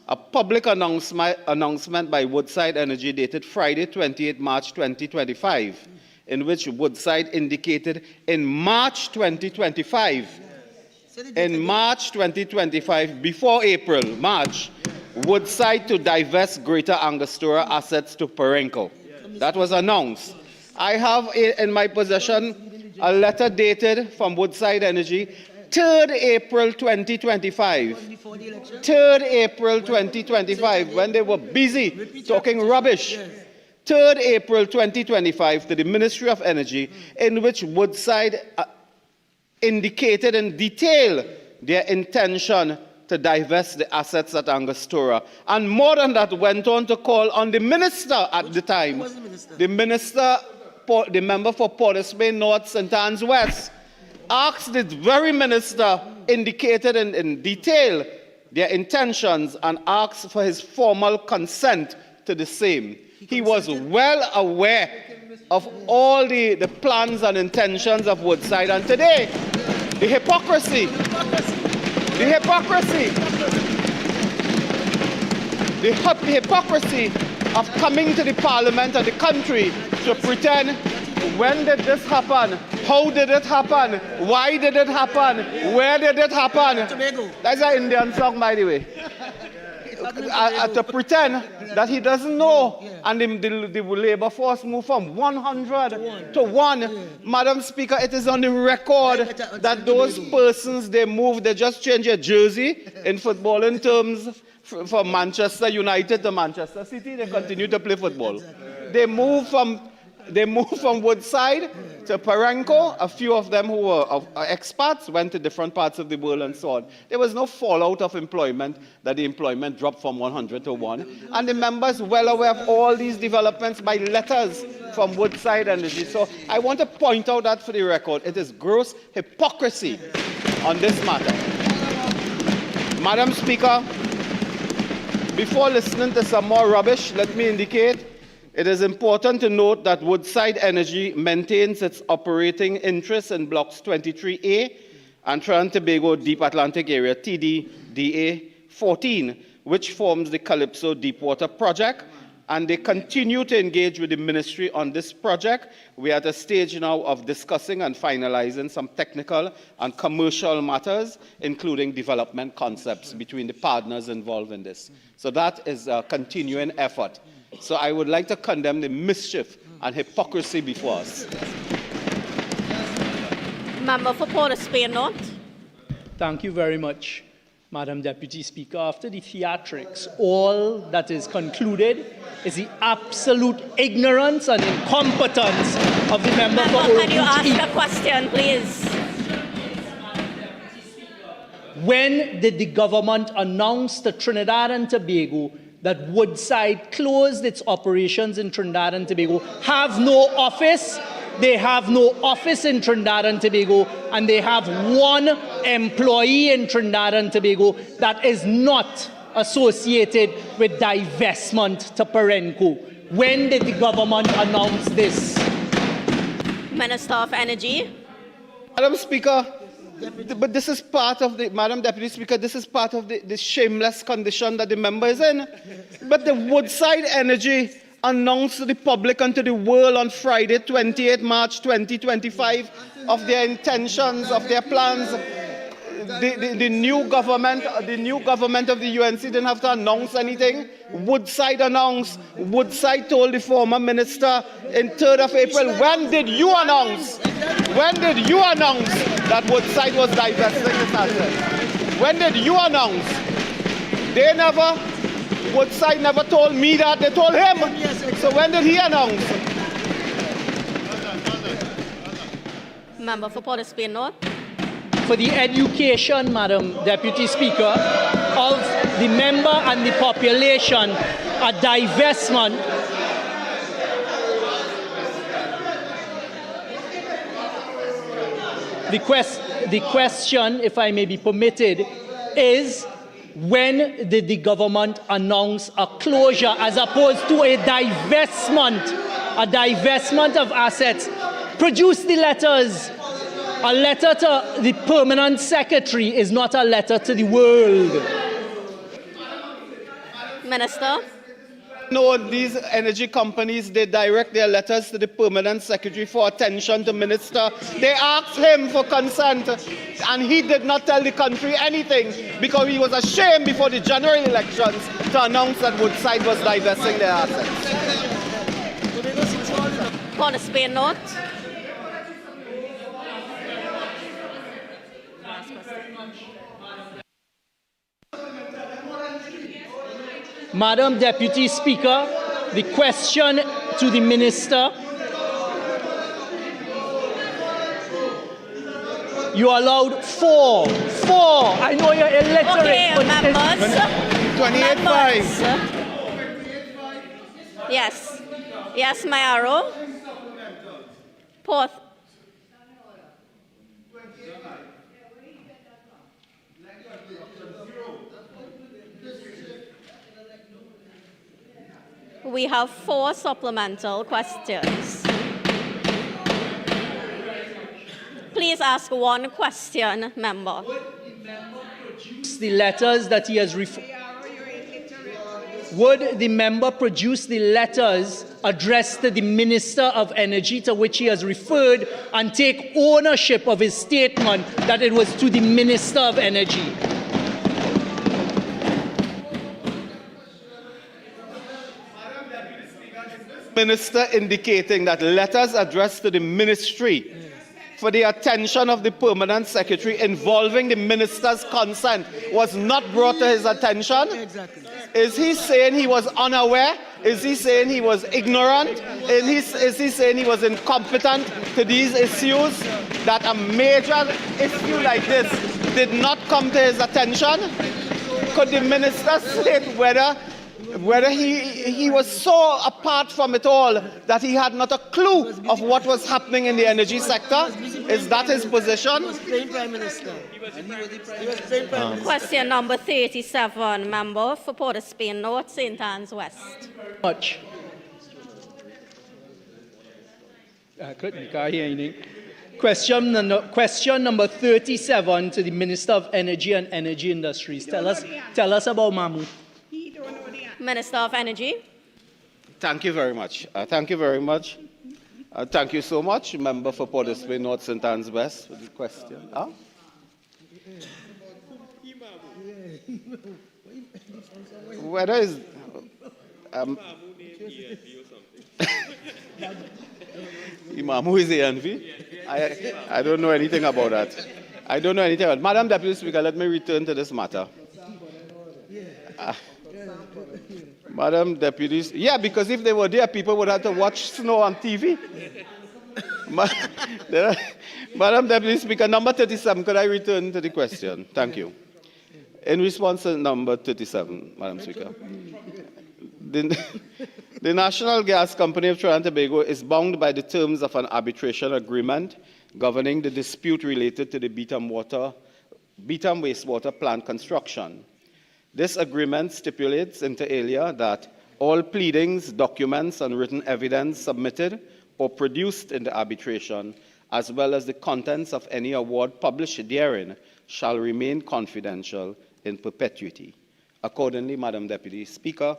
A public announcement by Woodside Energy dated Friday, 28 March 2025, in which Woodside indicated in March 2025, before April, March, Woodside to divest Greater Angostura assets to Perenco. That was announced. I have in my possession a letter dated from Woodside Energy 3rd April 2025. 3rd April 2025, when they were busy talking rubbish. 3rd April 2025 to the Ministry of Energy, in which Woodside indicated in detail their intention to divest the assets at Angostura. And more than that, went on to call on the minister at the time, the member for Port of Spain North, St. Anne's West, asked the very minister, indicated in detail their intentions, and asked for his formal consent to the same. He was well aware of all the plans and intentions of Woodside. And today, the hypocrisy of coming to the parliament and the country to pretend, when did this happen? How did it happen? Why did it happen? Where did it happen? That's an Indian song, by the way. To pretend that he doesn't know, and the labor force moved from 100 to 1. Madam Speaker, it is on the record that those persons, they just change their jersey in football in terms from Manchester United to Manchester City. They continue to play football. They moved from Woodside to Perenco. A few of them who were expats went to different parts of the world and so on. There was no fallout of employment, that the employment dropped from 100 to 1. And the members well aware of all these developments by letters from Woodside Energy. So I want to point out that for the record, it is gross hypocrisy on this matter. Madam Speaker, before listening to some more rubbish, let me indicate it is important to note that Woodside Energy maintains its operating interests in Blocks 23A and Trinidad and Tobago Deep Atlantic Area, TDDA 14, which forms the Calypso Deepwater Project, and they continue to engage with the Ministry on this project. We are at a stage now of discussing and finalizing some technical and commercial matters, including development concepts between the partners involved in this. So that is a continuing effort. So I would like to condemn the mischief and hypocrisy before us. Member for Port of Spain North. Thank you very much, Madam Deputy Speaker. After the theatrics, all that is concluded is the absolute ignorance and incompetence of the member for Old Can you ask a question, please? When did the government announce to Trinidad and Tobago that Woodside closed its operations in Trinidad and Tobago, have no office. They have no office in Trinidad and Tobago, and they have one employee in Trinidad and Tobago that is not associated with divestment to Perenco. When did the government announce this? Minister of Energy. Madam Speaker, but this is part of the, Madam Deputy Speaker, this is part of the shameless condition that the member is in. But the Woodside Energy announced to the public and to the world on Friday, 28 March 2025, of their intentions, of their plans. The new government of the UNC didn't have to announce anything. Woodside announced. Woodside told the former minister in 3rd of April, when did you announce? When did you announce that Woodside was divesting this asset? When did you announce? They never, Woodside never told me that, they told him. So when did he announce? Member for Port of Spain North. For the education, Madam Deputy Speaker, of the member and the population, a divestment the question, if I may be permitted, is when did the government announce a closure as opposed to a divestment of assets? Produce the letters. A letter to the permanent secretary is not a letter to the world. Minister. No, these energy companies, they direct their letters to the permanent secretary for attention to minister. They asked him for consent, and he did not tell the country anything because he was ashamed before the general elections to announce that Woodside was divesting their assets. Port of Spain North. Madam Deputy Speaker, the question to the Minister. You are allowed four. I know you're illiterate. Okay, but members. 28-5. Yes. Yes, my arrow. Port. We have 4 supplemental questions. Please ask one question, member. The letters that he has Would the member produce the letters addressed to the Minister of Energy to which he has referred and take ownership of his statement that it was to the Minister of Energy? Minister indicating that letters addressed to the ministry for the attention of the permanent secretary involving the minister's consent was not brought to his attention? Exactly. Is he saying he was unaware? Is he saying he was ignorant? Is he saying he was incompetent to these issues? That a major issue like this did not come to his attention? Could the minister state whether he was so apart from it all that he had not a clue of what was happening in the energy sector? Is that his position? He was playing Prime Minister. Question number 37, member for Port of Spain North, St. Anne's West. Much. Question number 37 to the Minister of Energy and Energy Industries. Tell us about Mamu. Minister of Energy. Thank you very much. Thank you very much. Thank you so much, member for Port of Spain North, St. Anne's West, for the question. Huh? Whether is Imamu is the envy? I don't know anything about that. I don't know anything about it. Madam Deputy Speaker, let me return to this matter. Madam Deputy, because if they were there, people would have to watch snow on TV. Madam Deputy Speaker, number 37, could I return to the question? Thank you. In response to number 37, Madam Speaker. The National Gas Company of Trinidad and Tobago is bound by the terms of an arbitration agreement governing the dispute related to the Beetham wastewater plant construction. This agreement stipulates inter alia that all pleadings, documents, and written evidence submitted or produced in the arbitration, as well as the contents of any award published therein, shall remain confidential in perpetuity. Accordingly, Madam Deputy Speaker,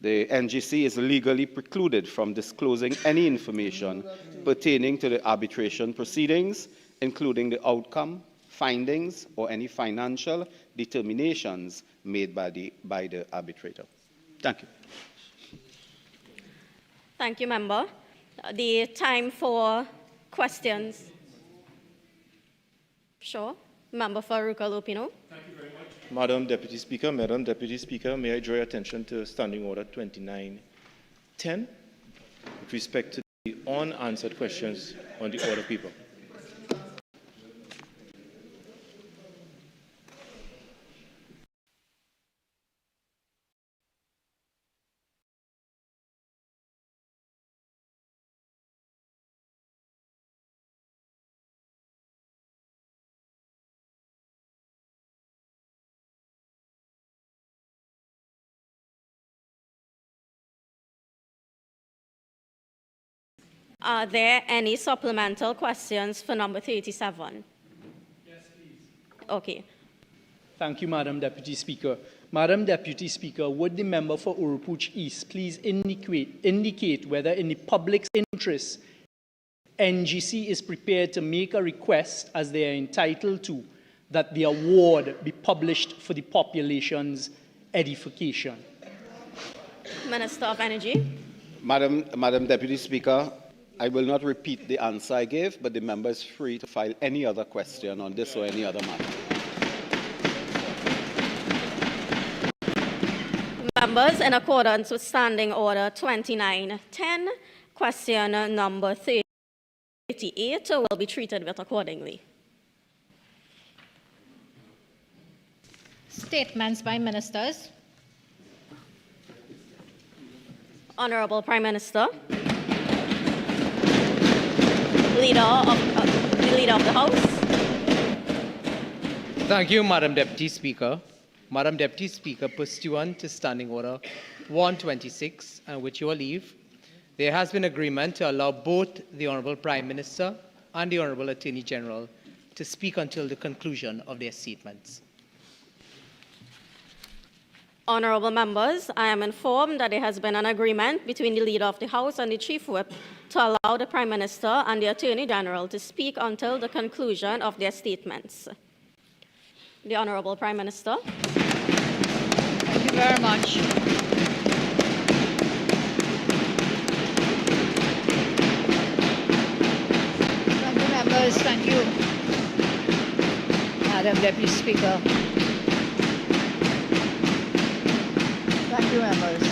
the NGC is legally precluded from disclosing any information pertaining to the arbitration proceedings, including the outcome, findings, or any financial determinations made by the arbitrator. Thank you. Thank you, Member. The time for questions. Sure. Member for Ruka Lupino. Thank you very much. Madam Deputy Speaker, may I draw your attention to Standing Order 2910 with respect to the unanswered questions on the order paper. Are there any supplemental questions for number 37? Yes, please. Okay. Thank you, Madam Deputy Speaker. Madam Deputy Speaker, would the member for Urupuch East please indicate whether in the public's interest, NGC is prepared to make a request, as they are entitled to, that the award be published for the population's edification? Minister of Energy. Madam Deputy Speaker, I will not repeat the answer I gave, but the member is free to file any other question on this or any other matter. Members, in accordance with Standing Order 2910, question number 38 will be treated with accordingly. Statements by ministers. Honorable Prime Minister. The Leader of the House. Thank you, Madam Deputy Speaker. Madam Deputy Speaker, pursuant to Standing Order 126, and with your leave, there has been agreement to allow both the Honourable Prime Minister and the Honourable Attorney General to speak until the conclusion of their statements. Honourable members, I am informed that there has been an agreement between the Leader of the House and the Chief Whip to allow the Prime Minister and the Attorney General to speak until the conclusion of their statements. The Honourable Prime Minister. Thank you very much. Thank you, members. Thank you, Madam Deputy Speaker. Thank you, members.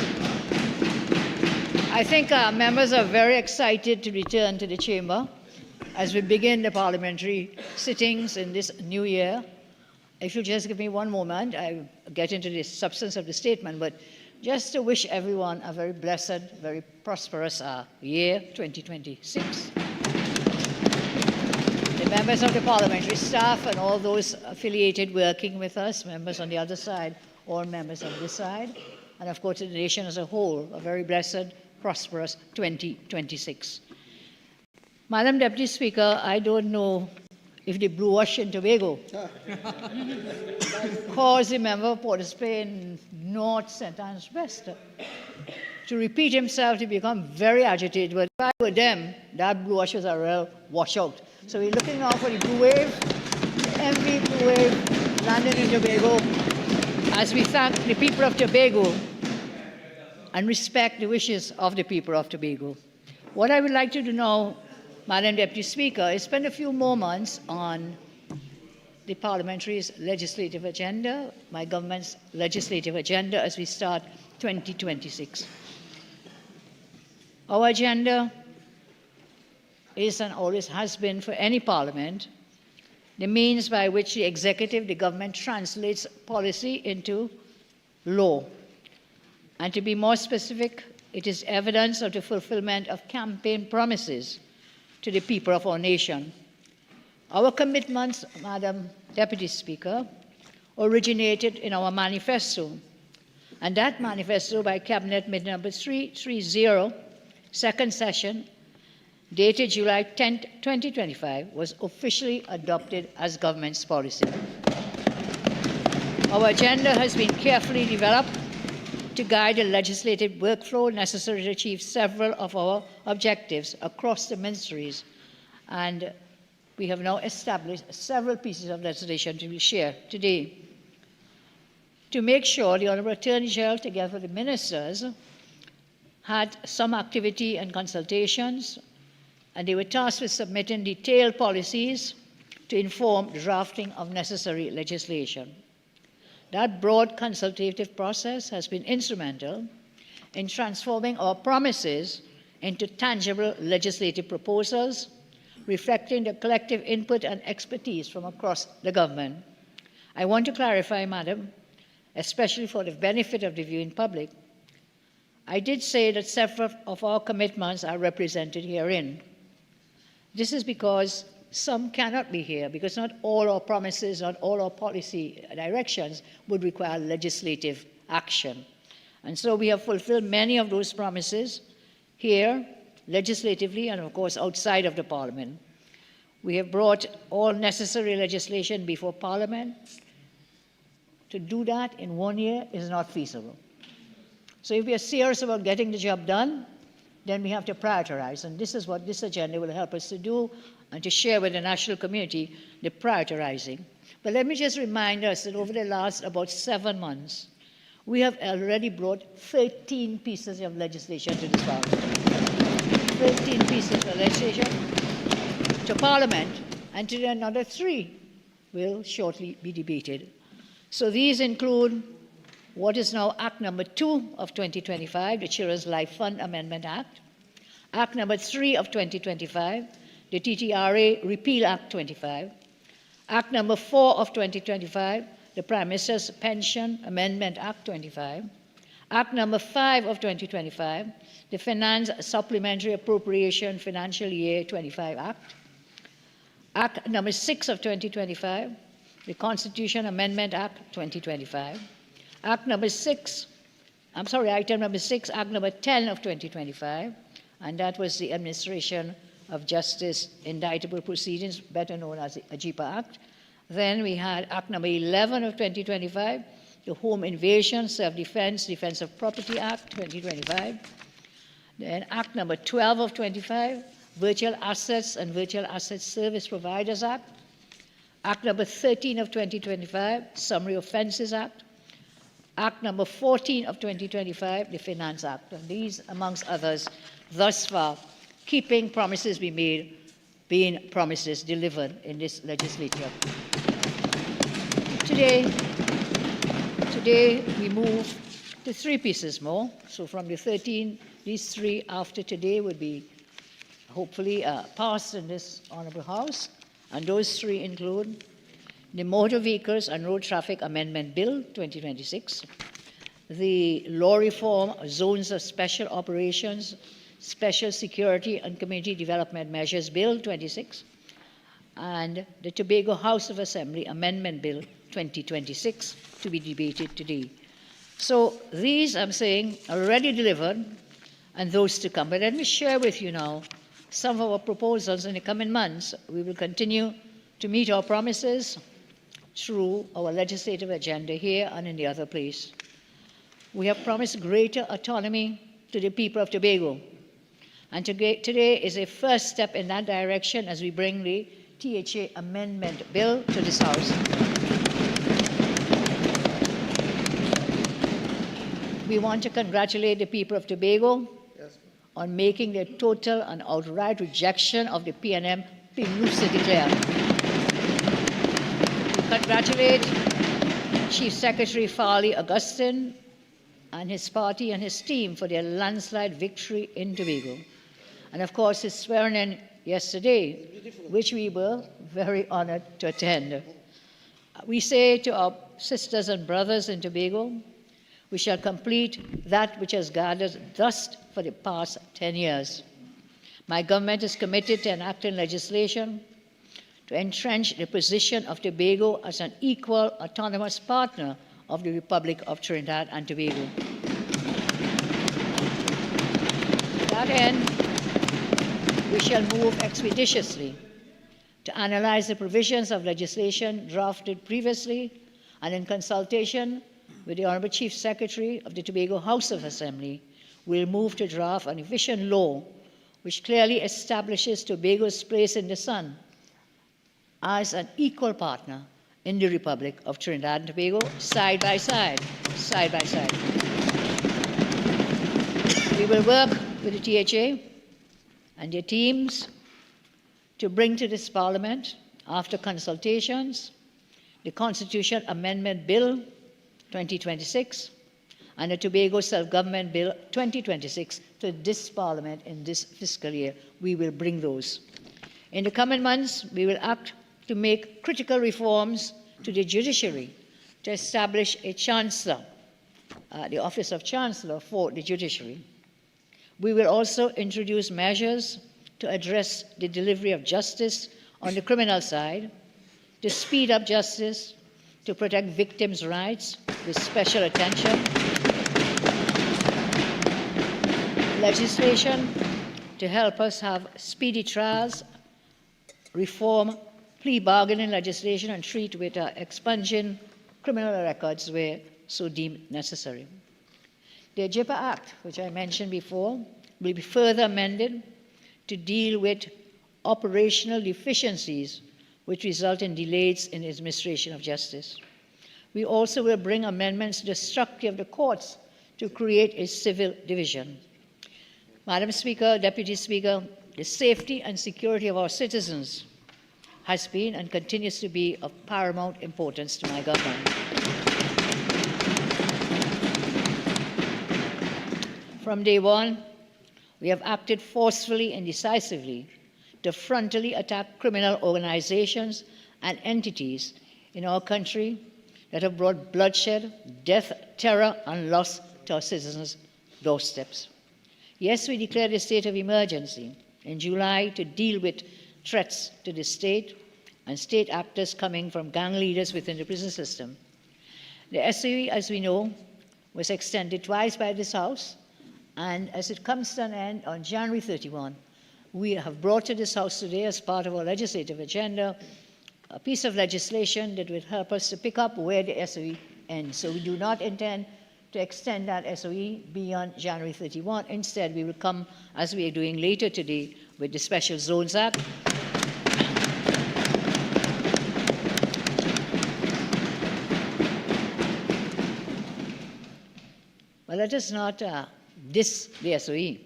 I think members are very excited to return to the chamber as we begin the parliamentary sittings in this new year. If you just give me one moment, I'll get into the substance of the statement, but just to wish everyone a very blessed, very prosperous year 2026. The members of the parliamentary staff and all those affiliated working with us, members on the other side, all members on this side, and of course the nation as a whole, a very blessed, prosperous 2026. Madam Deputy Speaker, I don't know if the blue wash in Tobago caused the member of Port of Spain, North, St. Anne's West to repeat himself, to become very agitated. But if I were them, that blue wash was a real washout. So we're looking now for the blue wave, the MV blue wave landing in Tobago, as we thank the people of Tobago and respect the wishes of the people of Tobago. What I would like to do now, Madam Deputy Speaker, is spend a few moments on the parliamentary's legislative agenda, my government's legislative agenda as we start 2026. Our agenda is and always has been for any parliament the means by which the executive, the government, translates policy into law. And to be more specific, it is evidence of the fulfillment of campaign promises to the people of our nation. Our commitments, Madam Deputy Speaker, originated in our manifesto. And that manifesto by Cabinet Meeting number 330, second session, dated July 10, 2025, was officially adopted as government's policy. Our agenda has been carefully developed to guide the legislative workflow necessary to achieve several of our objectives across the ministries. And we have now established several pieces of legislation to share today. To make sure the Honourable Attorney General, together with the ministers, had some activity and consultations, and they were tasked with submitting detailed policies to inform drafting of necessary legislation. That broad consultative process has been instrumental in transforming our promises into tangible legislative proposals, reflecting the collective input and expertise from across the government. I want to clarify, Madam, especially for the benefit of the viewing public, I did say that several of our commitments are represented herein. This is because some cannot be here, because not all our promises, not all our policy directions would require legislative action. And so we have fulfilled many of those promises here, legislatively, and of course outside of the Parliament. We have brought all necessary legislation before Parliament. To do that in 1 year is not feasible. So if we are serious about getting the job done, then we have to prioritize. And this is what this agenda will help us to do, and to share with the national community the prioritizing. But let me just remind us that over the last about 7 months, we have already brought 13 pieces of legislation to this Parliament. 13 pieces of legislation to Parliament, and today another 3 will shortly be debated. So these include what is now Act number 2 of 2025, the Children's Life Fund Amendment Act, Act number 3 of 2025, the TTRA Repeal Act 25, Act number 4 of 2025, the Prime Minister's Pension Amendment Act 25, Act number 5 of 2025, the Finance Supplementary Appropriation Financial Year 25 Act, Act number 6 of 2025, the Constitution Amendment Act 2025, Act number 6, item number 6, Act number 10 of 2025, and that was the Administration of Justice Indictable Proceedings, better known as the AJIPA Act. Then we had Act number 11 of 2025, the Home Invasion, Self-Defense, Defense of Property Act 2025. Then Act number 12 of 25, Virtual Assets and Virtual Asset Service Providers Act. Act number 13 of 2025, Summary Offences Act. Act number 14 of 2025, the Finance Act. And these, amongst others, thus far, keeping promises we made, being promises delivered in this legislature. Today we move to 3 pieces more. So from the 13, these 3 after today would be hopefully passed in this Honourable House. And those 3 include the Motor Vehicles and Road Traffic Amendment Bill 2026, the Law Reform Zones of Special Operations, Special Security and Community Development Measures Bill 26, and the Tobago House of Assembly Amendment Bill 2026 to be debated today. So these, I'm saying, are already delivered, and those to come. But let me share with you now some of our proposals in the coming months. We will continue to meet our promises through our legislative agenda here and in the other place. We have promised greater autonomy to the people of Tobago. And today is a first step in that direction as we bring the THA Amendment Bill to this House. We want to congratulate the people of Tobago on making their total and outright rejection of the PNM PNUSA declare. We congratulate Chief Secretary Farley Augustine and his party and his team for their landslide victory in Tobago. And of course, his swearing-in yesterday, which we were very honored to attend. We say to our sisters and brothers in Tobago, We shall complete that which has gathered dust for the past 10 years. My government is committed to enacting legislation to entrench the position of Tobago as an equal autonomous partner of the Republic of Trinidad and Tobago. To that end, we shall move expeditiously to analyze the provisions of legislation drafted previously and in consultation with the Honourable Chief Secretary of the Tobago House of Assembly, we'll move to draft an efficient law which clearly establishes Tobago's place in the sun as an equal partner in the Republic of Trinidad and Tobago, side by side, side by side. We will work with the THA and their teams to bring to this Parliament, after consultations, the Constitution Amendment Bill 2026 and the Tobago Self-Government Bill 2026 to this Parliament in this fiscal year. We will bring those. In the coming months, we will act to make critical reforms to the judiciary to establish a chancellor, the office of chancellor for the judiciary. We will also introduce measures to address the delivery of justice on the criminal side, to speed up justice, to protect victims' rights with special attention, legislation to help us have speedy trials, reform plea bargaining legislation, and treat with expunging criminal records where so deemed necessary. The JIPA Act, which I mentioned before, will be further amended to deal with operational deficiencies which result in delays in the administration of justice. We also will bring amendments to the structure of the courts to create a civil division. Madam Speaker, Deputy Speaker, the safety and security of our citizens has been and continues to be of paramount importance to my government. From day one, we have acted forcefully and decisively to frontally attack criminal organizations and entities in our country that have brought bloodshed, death, terror, and loss to our citizens' doorsteps. Yes, we declared a state of emergency in July to deal with threats to the state and state actors coming from gang leaders within the prison system. The SOE, as we know, was extended twice by this House, and as it comes to an end on January 31, we have brought to this House today, as part of our legislative agenda, a piece of legislation that will help us to pick up where the SOE ends. So we do not intend to extend that SOE beyond January 31. Instead, we will come, as we are doing later today, with the Special Zones Act. But let us not diss the SOE.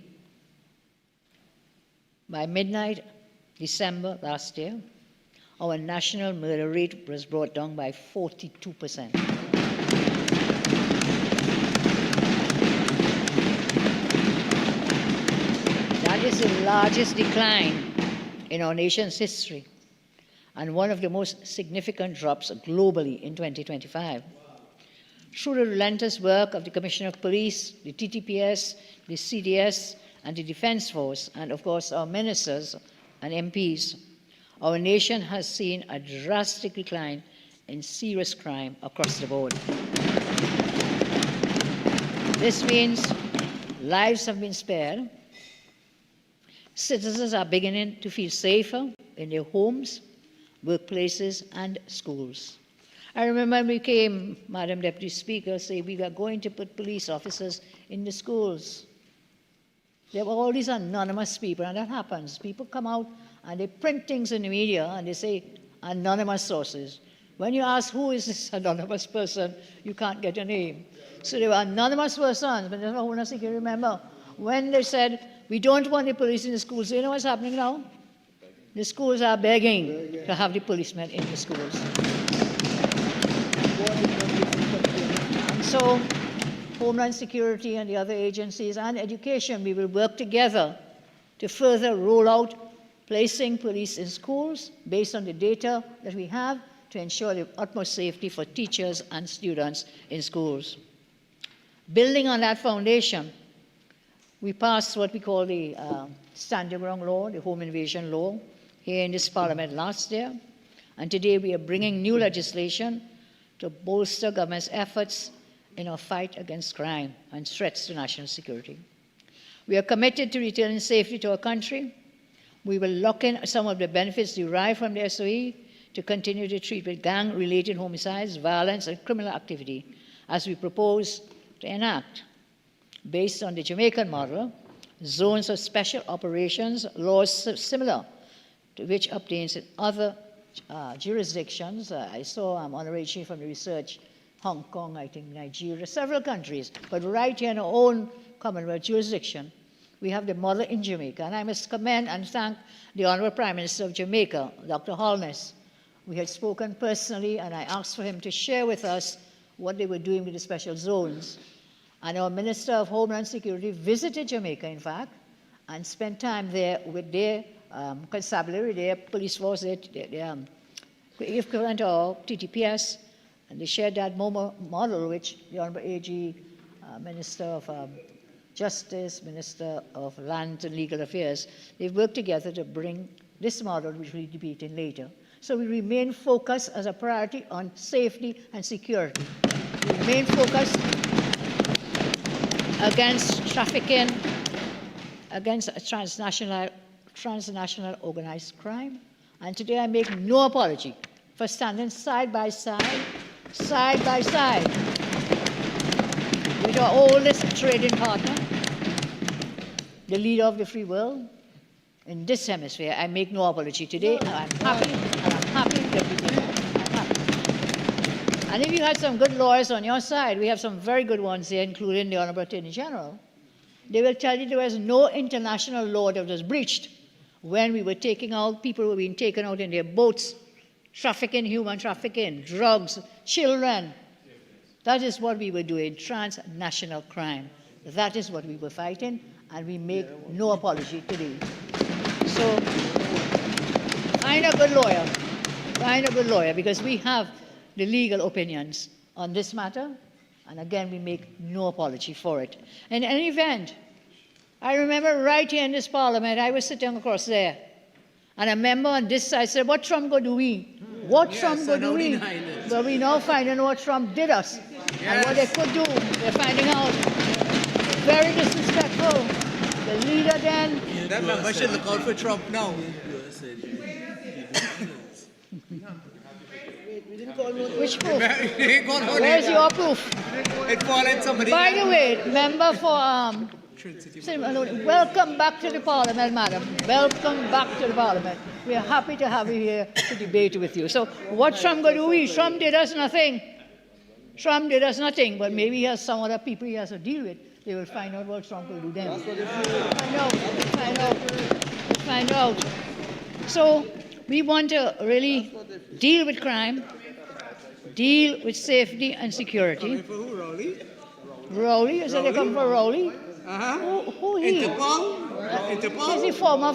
By midnight, December last year, our national murder rate was brought down by 42%. That is the largest decline in our nation's history and one of the most significant drops globally in 2025. Through the relentless work of the Commissioner of Police, the TTPS, the CDS, and the Defence Force, and of course our ministers and MPs, our nation has seen a drastic decline in serious crime across the board. This means lives have been spared, citizens are beginning to feel safer in their homes, workplaces, and schools. I remember when we came, Madam Deputy Speaker, say we are going to put police officers in the schools. There were all these anonymous people, and that happens. People come out and they print things in the media and they say anonymous sources. When you ask who is this anonymous person, you can't get a name. So they were anonymous persons, but there's no one else you can remember. When they said, we don't want the police in the schools, you know what's happening now? The schools are begging to have the policemen in the schools. And so, Homeland Security and the other agencies and education, we will work together to further roll out placing police in schools based on the data that we have to ensure the utmost safety for teachers and students in schools. Building on that foundation, we passed what we call the Stand Your Ground Law, the Home Invasion Law, here in this Parliament last year. And today we are bringing new legislation to bolster government's efforts in our fight against crime and threats to national security. We are committed to returning safety to our country. We will lock in some of the benefits derived from the SOE to continue to treat with gang-related homicides, violence, and criminal activity, as we propose to enact, based on the Jamaican model, zones of special operations, laws similar to which obtains in other jurisdictions. I saw Honorary Chief from the research, Hong Kong, I think Nigeria, several countries, but right here in our own Commonwealth jurisdiction, we have the model in Jamaica. And I must commend and thank the Honorable Prime Minister of Jamaica, Dr. Holness. We had spoken personally, and I asked for him to share with us what they were doing with the special zones. And our Minister of Homeland Security visited Jamaica, in fact, and spent time there with their constabulary, their police force, their equivalent or TTPS, and they shared that model which the Honorable AG, Minister of Justice, Minister of Land and Legal Affairs, they've worked together to bring this model, which we'll be debating later. So we remain focused as a priority on safety and security. We remain focused against trafficking, against transnational organized crime. And today I make no apology for standing side by side with our oldest trading partner, the leader of the free world, in this hemisphere. I make no apology today, and I'm happy that we did that. I'm happy. And if you had some good lawyers on your side, we have some very good ones here, including the Honorable Attorney General, they will tell you there was no international law that was breached when we were taking out, people were being taken out in their boats, trafficking, human trafficking, drugs, children. That is what we were doing, transnational crime. That is what we were fighting, and we make no apology today. So find a good lawyer, because we have the legal opinions on this matter, and again, we make no apology for it. In any event, I remember right here in this Parliament, I was sitting across there, and a member on this side said, what Trump go do we? What Trump go do we? Well, we now finding out what Trump did us, and what they could do. They're finding out. Very disrespectful. The leader then... That member should look out for Trump now. Which proof? Where's your proof? By the way, member for... welcome back to the Parliament, madam. Welcome back to the Parliament. We are happy to have you here to debate with you. So what Trump going to do? Trump did us nothing. Trump did us nothing, but maybe he has some other people he has to deal with. They will find out what Trump will do then. Find out. So we want to really deal with crime, deal with safety and security. Rowley? Is it come for Rowley? Who he? Interpol? Is he former?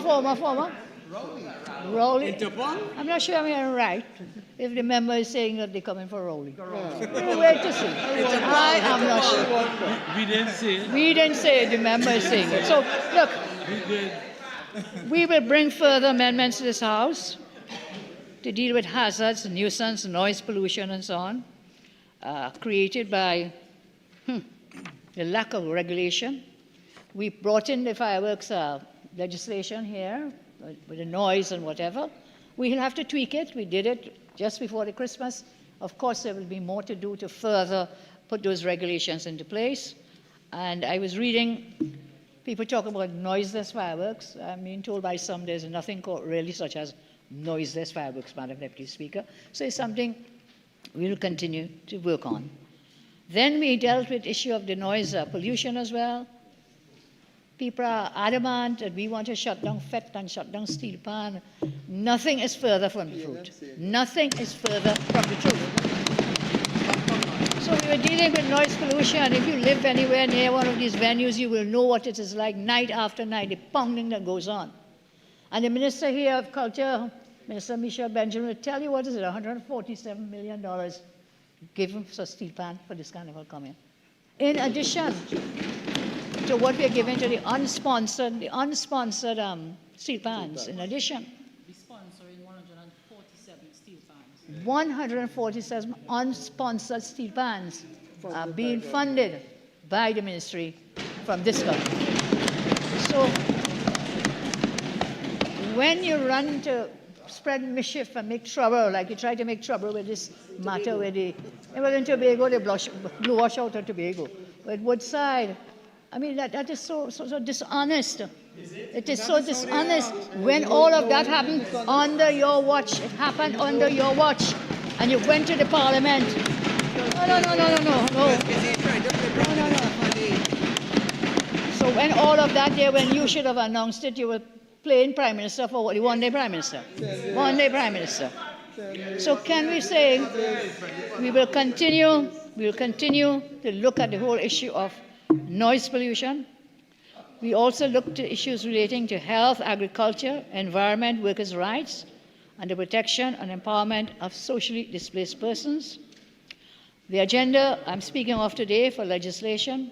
Rowley? Interpol? I'm not sure I'm hearing right. If the member is saying that they're coming for Rowley. We'll wait to see. I am not sure. We didn't say it. We didn't say it. The member is saying it. So, look, we will bring further amendments to this House to deal with hazards, nuisance, noise pollution, and so on, created by the lack of regulation. We brought in the fireworks legislation here with the noise and whatever. We'll have to tweak it. We did it just before the Christmas. Of course, there will be more to do to further put those regulations into place. And I was reading people talk about noiseless fireworks. I'm being told by some there's nothing called really such as noiseless fireworks, Madam Deputy Speaker. So it's something we'll continue to work on. Then we dealt with the issue of the noise pollution as well. People are adamant that we want to shut down FET and shut down steel pan. Nothing is further from the truth. Nothing is further from the truth. So we were dealing with noise pollution. If you live anywhere near one of these venues, you will know what it is like night after night, the pounding that goes on. And the Minister here of Culture, Minister Michelle Benjamin, will tell you what is it, $147 million given for steel pan for this carnival coming. In addition to what we are giving to the unsponsored steel pans, in addition. 147 unsponsored steel pans are being funded by the ministry from this government. So when you run to spread mischief and make trouble, like you try to make trouble with this matter with the, well, in Tobago, they blew wash out of Tobago. But Woodside, I mean, that is so dishonest. It is so dishonest when all of that happened under your watch. It happened under your watch. And you went to the parliament. No. So when all of that there, when you should have announced it, you were playing prime minister for what? The one-day prime minister. One-day prime minister. So can we say we will continue to look at the whole issue of noise pollution. We also look to issues relating to health, agriculture, environment, workers' rights, and the protection and empowerment of socially displaced persons. The agenda I'm speaking of today for legislation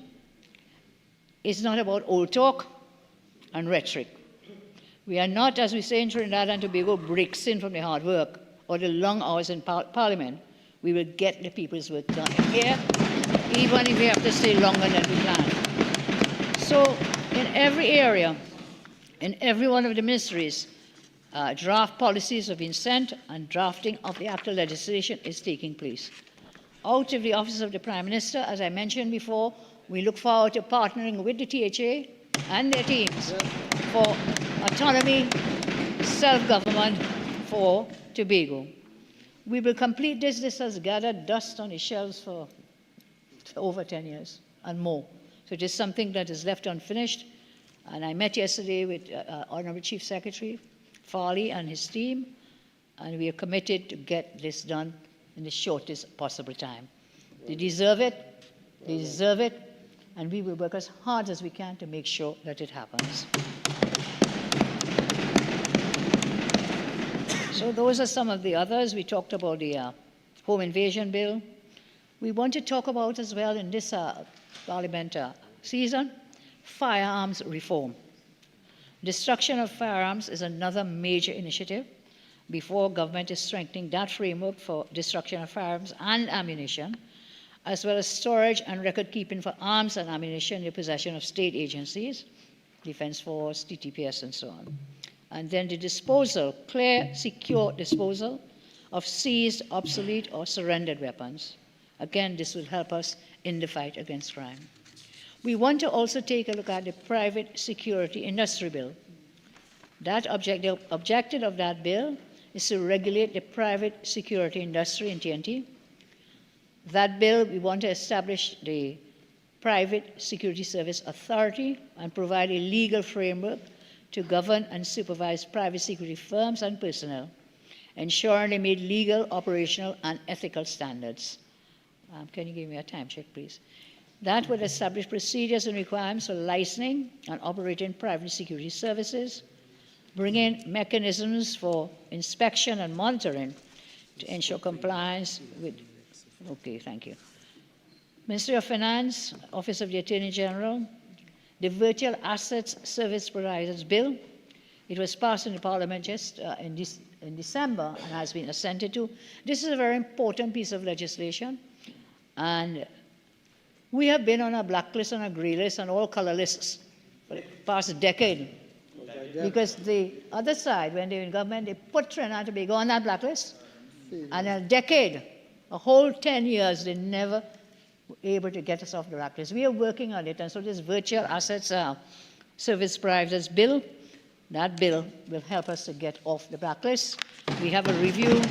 is not about old talk and rhetoric. We are not, as we say in Trinidad and Tobago, breaks in from the hard work or the long hours in Parliament. We will get the people's work done here, even if we have to stay longer than we planned. So in every area, in every one of the ministries, draft policies have been sent and drafting of the actual legislation is taking place. Out of the Office of the Prime Minister, as I mentioned before, we look forward to partnering with the THA and their teams for autonomy, self-government for Tobago. We will complete this. This has gathered dust on the shelves for over 10 years and more. So it is something that is left unfinished. And I met yesterday with Honorable Chief Secretary Farley and his team, and we are committed to get this done in the shortest possible time. They deserve it, and we will work as hard as we can to make sure that it happens. So those are some of the others. We talked about the home invasion bill. We want to talk about as well in this parliament season, firearms reform. Destruction of firearms is another major initiative. Before, government is strengthening that framework for destruction of firearms and ammunition, as well as storage and record keeping for arms and ammunition in the possession of state agencies, Defense Force, TTPS, and so on. And then the disposal, clear, secure disposal of seized, obsolete, or surrendered weapons. Again, this will help us in the fight against crime. We want to also take a look at the private security industry bill. That objective of that bill is to regulate the private security industry in TNT. That bill, we want to establish the Private Security Service Authority and provide a legal framework to govern and supervise private security firms and personnel, ensuring they meet legal, operational, and ethical standards. Can you give me a time check, please? That would establish procedures and requirements for licensing and operating private security services, bring in mechanisms for inspection and monitoring to ensure compliance with, okay, thank you. Ministry of Finance, Office of the Attorney General, the Virtual Assets Service Providers Bill. It was passed in the Parliament just in December and has been assented to. This is a very important piece of legislation, and we have been on a blacklist and a grey list and all color lists for the past decade. Because the other side, when they were in government, they put Trinidad and Tobago on that blacklist. And a decade, a whole 10 years, they never were able to get us off the blacklist. We are working on it, and so this Virtual Assets Service Providers Bill, that bill will help us to get off the blacklist. We have a review.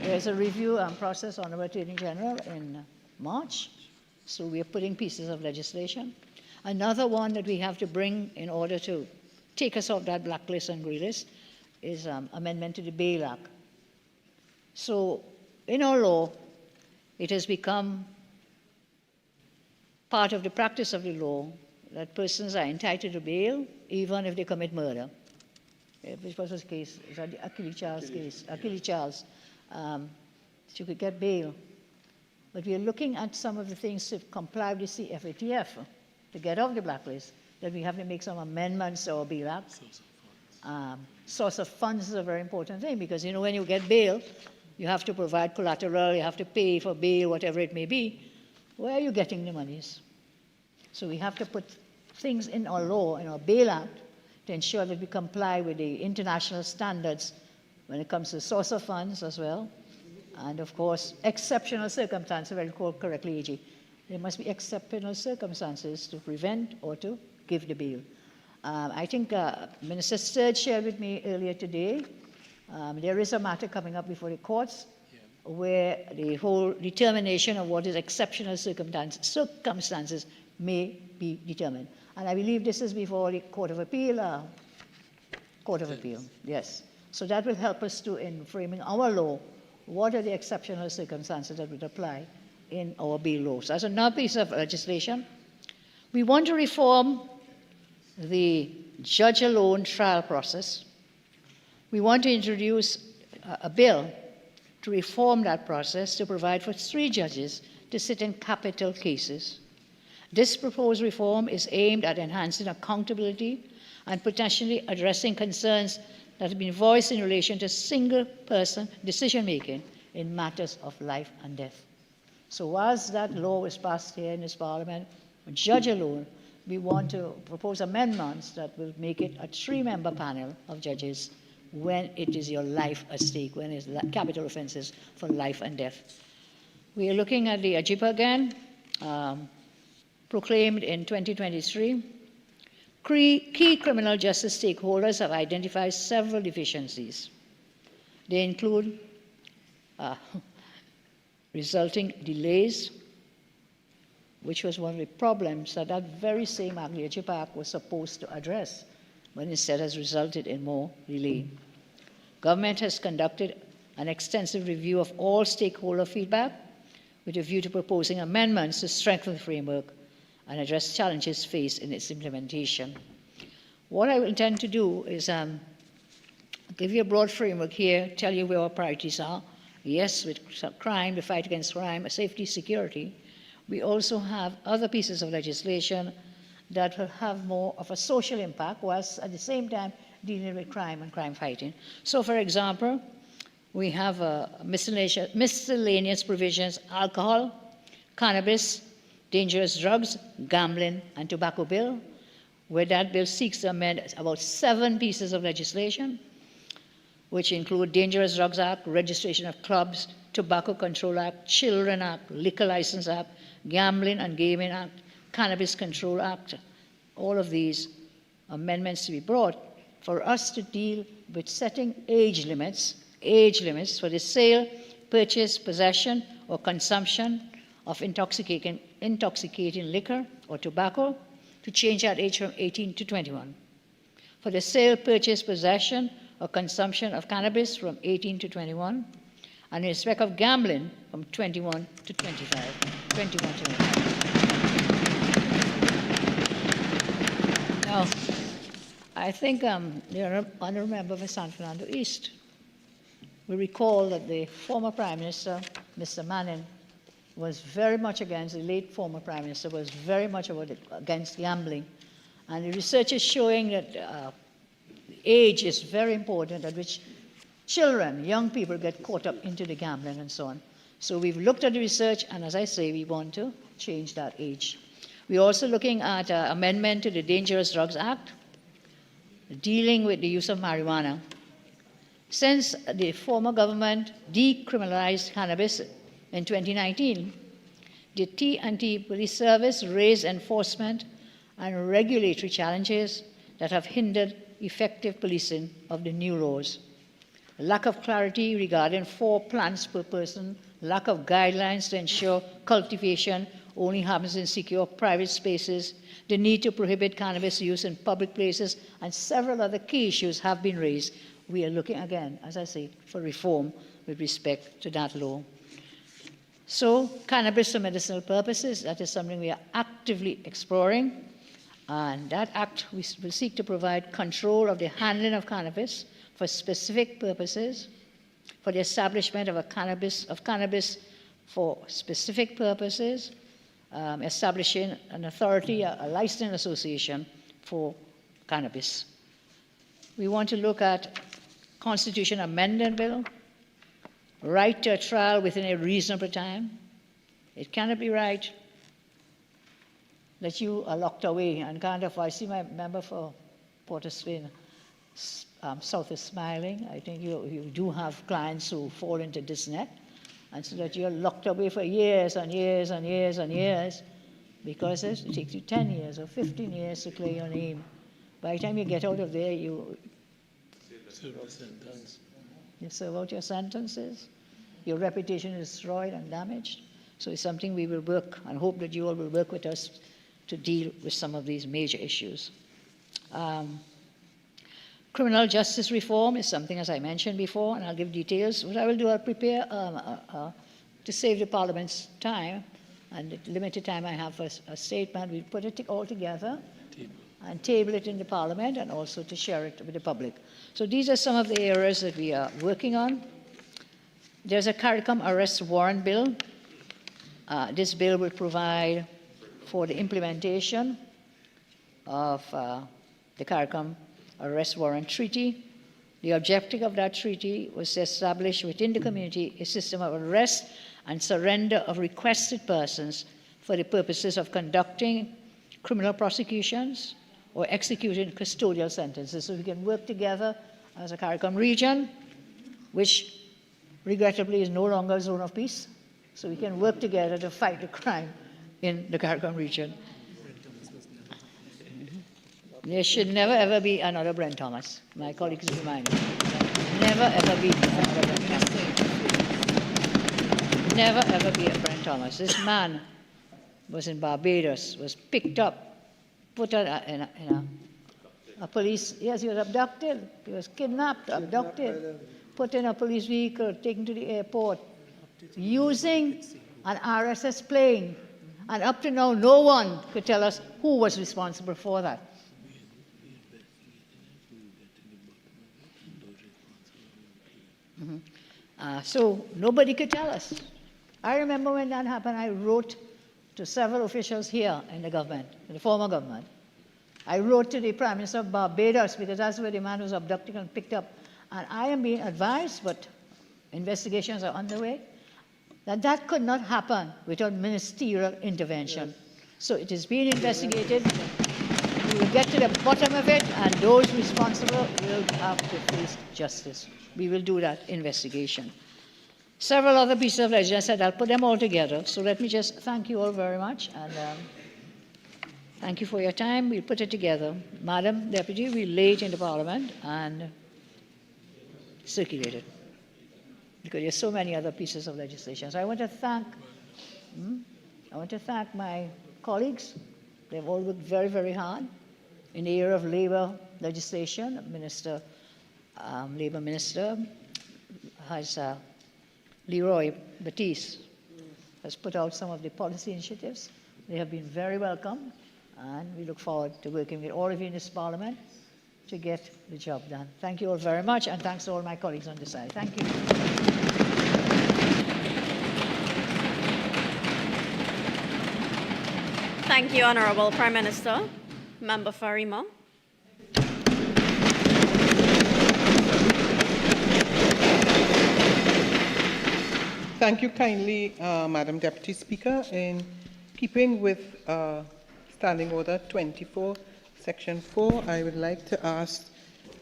There's a review process on our Attorney General in March. So we are putting pieces of legislation. Another one that we have to bring in order to take us off that blacklist and grey list is amendment to the Bail Act. So in our law, it has become part of the practice of the law that persons are entitled to bail even if they commit murder. Which was the case, the Achilles Charles case. Achilles Charles that you could get bail. But we are looking at some of the things to comply with the FATF to get off the blacklist, that we have to make some amendments to our Bail Act. Source of funds is a very important thing because, you know, when you get bail, you have to provide collateral, you have to pay for bail, whatever it may be. Where are you getting the monies? So we have to put things in our law, in our Bail Act, to ensure that we comply with the international standards when it comes to source of funds as well. And of course, exceptional circumstances, if I recall correctly, AG. There must be exceptional circumstances to prevent or to give the bail. I think Minister Sturge shared with me earlier today, there is a matter coming up before the courts where the whole determination of what is exceptional circumstances may be determined. And I believe this is before the Court of Appeal. Yes. So that will help us to, in framing our law, what are the exceptional circumstances that would apply in our bail laws. As another piece of legislation, we want to reform the judge-alone trial process. We want to introduce a bill to reform that process to provide for 3 judges to sit in capital cases. This proposed reform is aimed at enhancing accountability and potentially addressing concerns that have been voiced in relation to single-person decision-making in matters of life and death. So whilst that law was passed here in this Parliament, judge alone, we want to propose amendments that will make it a 3-member panel of judges when it is your life at stake, when it's capital offenses for life and death. We are looking at the AJIPA again, proclaimed in 2023. Key criminal justice stakeholders have identified several deficiencies. They include resulting delays, which was one of the problems that very same Act, the AJIPA Act, was supposed to address, but instead has resulted in more delay. Government has conducted an extensive review of all stakeholder feedback with a view to proposing amendments to strengthen the framework and address challenges faced in its implementation. What I intend to do is give you a broad framework here, tell you where our priorities are. Yes, with crime, the fight against crime, safety, security. We also have other pieces of legislation that will have more of a social impact, whilst at the same time dealing with crime and crime fighting. So, for example, we have miscellaneous provisions: alcohol, cannabis, dangerous drugs, gambling, and tobacco bill, where that bill seeks to amend about 7 pieces of legislation, which include Dangerous Drugs Act, Registration of Clubs, Tobacco Control Act, Children Act, Liquor License Act, Gambling and Gaming Act, Cannabis Control Act. All of these amendments to be brought for us to deal with setting age limits for the sale, purchase, possession, or consumption of intoxicating liquor or tobacco, to change that age from 18 to 21. For the sale, purchase, possession, or consumption of cannabis from 18 to 21, and in respect of gambling from 21 to 25. Now, I think the honourable member for San Fernando East will recall that the former Prime Minister, Mr. Manning, was very much against, the late former Prime Minister was very much against gambling. And the research is showing that age is very important at which children, young people get caught up into the gambling and so on. So we've looked at the research, and as I say, we want to change that age. We're also looking at an amendment to the Dangerous Drugs Act, dealing with the use of marijuana. Since the former government decriminalized cannabis in 2019, the T&T Police Service raised enforcement and regulatory challenges that have hindered effective policing of the new laws. Lack of clarity regarding 4 plants per person, lack of guidelines to ensure cultivation only happens in secure private spaces, the need to prohibit cannabis use in public places, and several other key issues have been raised. We are looking again, as I say, for reform with respect to that law. So, cannabis for medicinal purposes, that is something we are actively exploring. And that act will seek to provide control of the handling of cannabis for specific purposes, for the establishment of cannabis for specific purposes, establishing an authority, a licensing association for cannabis. We want to look at Constitution Amendment Bill, right to a trial within a reasonable time. It cannot be right that you are locked away and kind of, I see my member for Port of Spain, South is smiling. I think you do have clients who fall into this net, and so that you're locked away for years and years and years and years because it takes you 10 years or 15 years to clear your name. By the time you get out of there, you serve out your sentences, your reputation is destroyed and damaged. So it's something we will work and hope that you all will work with us to deal with some of these major issues. Criminal justice reform is something, as I mentioned before, and I'll give details. What I will do, I'll prepare to save the Parliament's time and the limited time I have for a statement. We'll put it all together and table it in the Parliament and also to share it with the public. So these are some of the areas that we are working on. There's a CARICOM arrest warrant bill. This bill will provide for the implementation of the CARICOM arrest warrant treaty. The objective of that treaty was to establish within the community a system of arrest and surrender of requested persons for the purposes of conducting criminal prosecutions or executing custodial sentences. So we can work together as a CARICOM region, which regrettably is no longer a zone of peace. So we can work together to fight the crime in the CARICOM region. There should never ever be another Brent Thomas. My colleagues remind me. Never ever be another Brent Thomas. Never ever be a Brent Thomas. This man was in Barbados, was picked up, put in a police, yes, he was abducted. He was kidnapped, abducted, put in a police vehicle, taken to the airport, using an RSS plane. And up to now, no one could tell us who was responsible for that. So nobody could tell us. I remember when that happened, I wrote to several officials here in the government, in the former government. I wrote to the Prime Minister of Barbados because that's where the man was abducted and picked up. And I am being advised, but investigations are underway, that that could not happen without ministerial intervention. So it is being investigated. We will get to the bottom of it, and those responsible will have to face justice. We will do that investigation. Several other pieces of legislation, I said I'll put them all together. So let me just thank you all very much, and thank you for your time. We'll put it together. Madam Deputy, we'll lay it in the Parliament and circulate it, because there's so many other pieces of legislation. So I want to thank my colleagues. They've all worked very, very hard in the area of labor legislation. Labor Minister has Leroy Batiste has put out some of the policy initiatives. They have been very welcome, and we look forward to working with all of you in this Parliament to get the job done. Thank you all very much, and thanks to all my colleagues on this side. Thank you. Thank you, Honourable Prime Minister. Member Farima. Thank you kindly, Madam Deputy Speaker. In keeping with Standing Order 24, Section 4, I would like to ask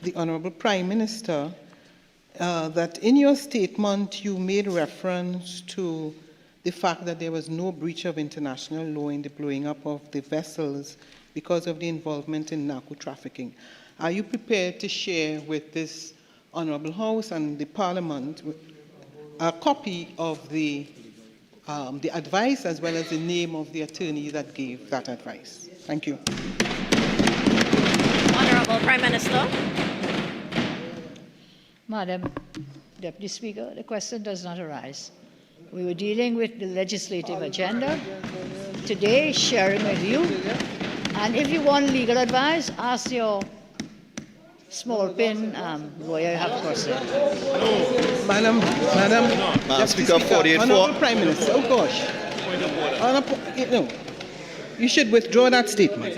the Honourable Prime Minister that in your statement you made reference to the fact that there was no breach of international law in the blowing up of the vessels because of the involvement in narco trafficking. Are you prepared to share with this Honourable House and the Parliament a copy of the advice as well as the name of the attorney that gave that advice? Thank you. Honourable Prime Minister. Madam Deputy Speaker, the question does not arise. We were dealing with the legislative agenda today, sharing with you. And if you want legal advice, ask your small pin, lawyer, you have a question. Madam Speaker, 48-4. Honorable Prime Minister, oh gosh. No, you should withdraw that statement.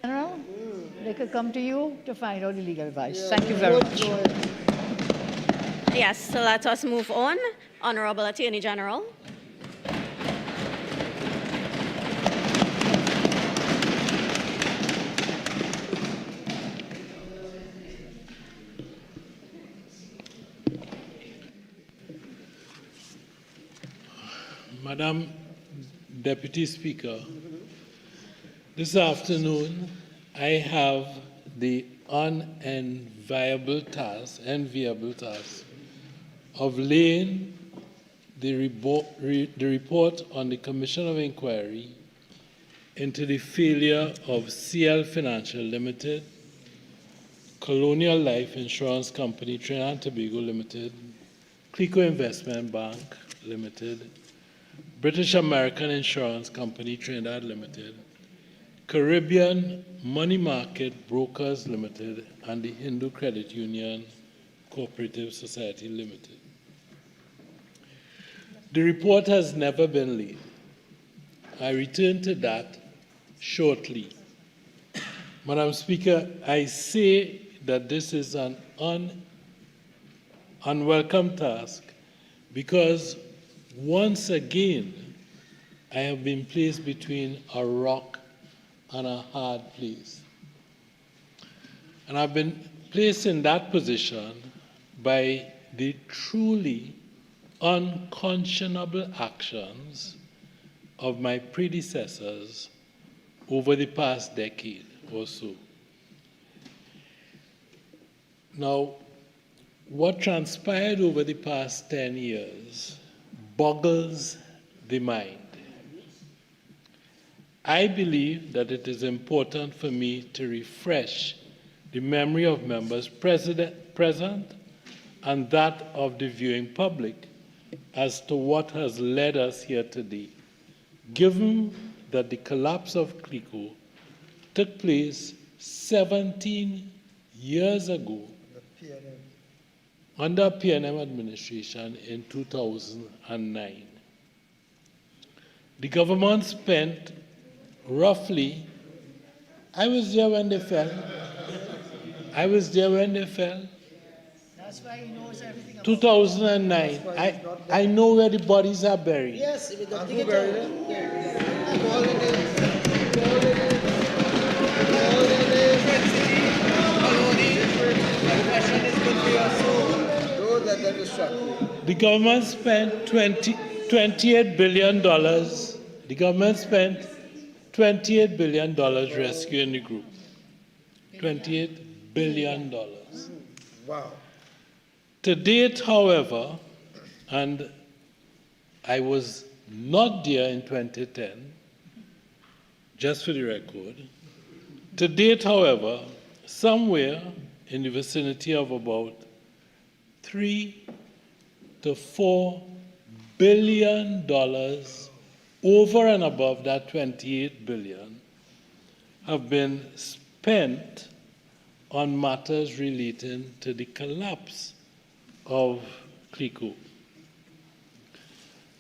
General, they could come to you to find out the legal advice. Thank you very much. Yes, so let us move on. Honorable Attorney General. Madam Deputy Speaker, this afternoon I have the enviable task of laying the report on the Commission of Inquiry into the failure of CL Financial Limited, Colonial Life Insurance Company Trinidad and Tobago Limited, Clico Investment Bank Limited, British American Insurance Company Trinidad Limited, Caribbean Money Market Brokers Limited, and the Hindu Credit Union Cooperative Society Limited. The report has never been laid. I return to that shortly. Madam Speaker, I say that this is an unwelcome task because once again I have been placed between a rock and a hard place. And I've been placed in that position by the truly unconscionable actions of my predecessors over the past decade or so. Now, what transpired over the past 10 years boggles the mind. I believe that it is important for me to refresh the memory of members present and that of the viewing public as to what has led us here today, given that the collapse of Clico took place 17 years ago under PNM administration in 2009. The government spent roughly, I was there when they fell. That's why he knows everything about 2009. I know where the bodies are buried. Yes, we got dig it The government spent $28 billion. The government spent $28 billion rescuing the group. $28 billion. Wow. To date, however, and I was not there in 2010, just for the record, to date, however, somewhere in the vicinity of about $3 to $4 billion over and above that $28 billion have been spent on matters relating to the collapse of Clico.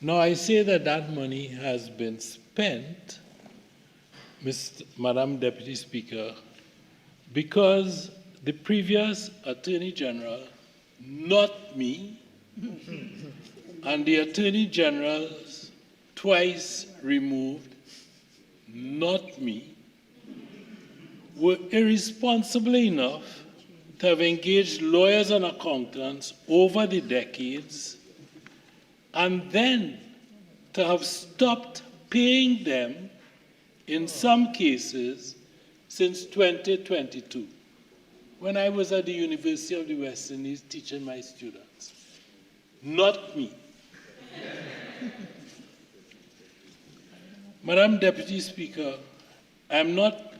Now, I say that that money has been spent, Madam Deputy Speaker, because the previous Attorney General, not me, and the Attorney Generals twice removed, not me, were irresponsible enough to have engaged lawyers and accountants over the decades and then to have stopped paying them in some cases since 2022, when I was at the University of the West Indies teaching my students. Not me. Madam Deputy Speaker, I'm not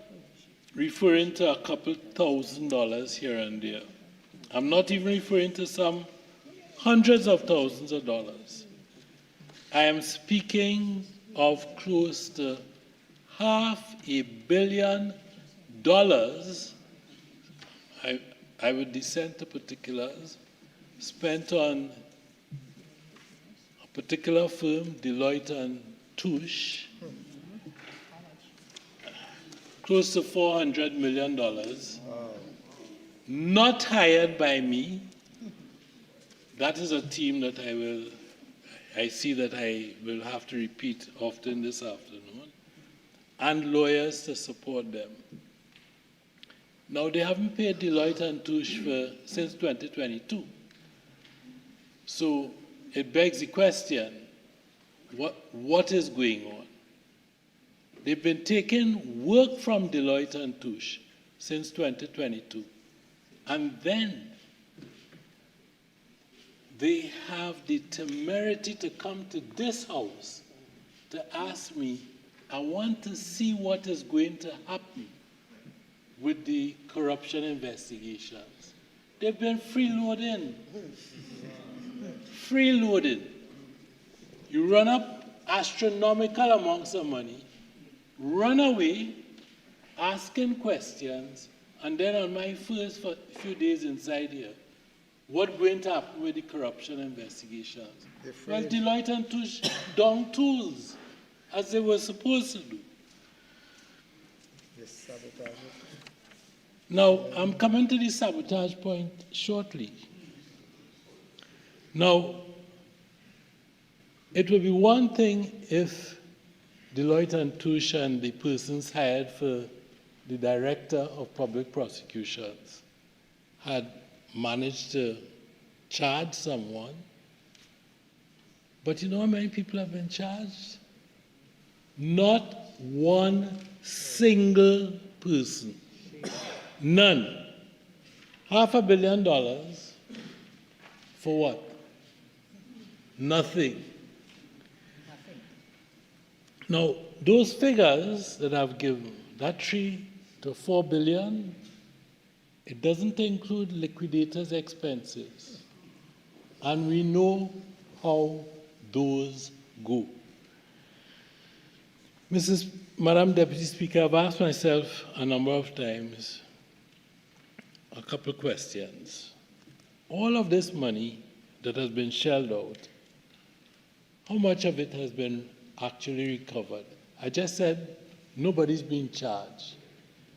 referring to a couple $1,000s here and there. I'm not even referring to some hundreds of thousands of dollars. I am speaking of close to $500 million. I would descend to particulars, spent on a particular firm, Deloitte and Touche, close to $400 million, not hired by me. That is a team that I see that I will have to repeat often this afternoon, and lawyers to support them. Now, they haven't paid Deloitte and Touche since 2022. So it begs the question, what is going on? They've been taking work from Deloitte and Touche since 2022. And then they have the temerity to come to this house to ask me, I want to see what is going to happen with the corruption investigations. They've been freeloading. Freeloading. You run up astronomical amounts of money, run away, asking questions, and then on my first few days inside here, what's going to happen with the corruption investigations? Well, Deloitte and Touche down tools, as they were supposed to do. Now, I'm coming to the sabotage point shortly. Now, it would be one thing if Deloitte and Touche and the persons hired for the Director of Public Prosecutions had managed to charge someone. But you know how many people have been charged? Not one single person. None. $500 million for what? Nothing. Now, those figures that I've given, that 3 to 4 billion, it doesn't include liquidators' expenses. And we know how those go. Madam Deputy Speaker, I've asked myself a number of times a couple of questions. All of this money that has been shelled out, how much of it has been actually recovered? I just said nobody's being charged.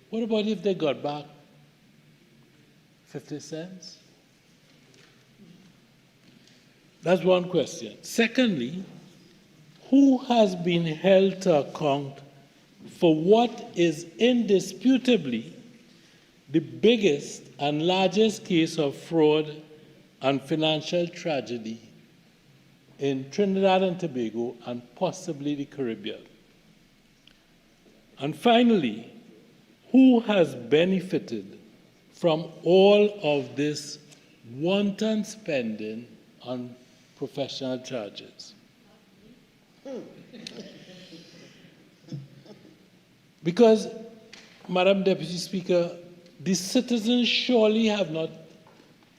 What about if they got back 50 cents? That's one question. Secondly, who has been held to account for what is indisputably the biggest and largest case of fraud and financial tragedy in Trinidad and Tobago and possibly the Caribbean? And finally, who has benefited from all of this wanton spending on professional charges? Because, Madam Deputy Speaker, the citizens surely have not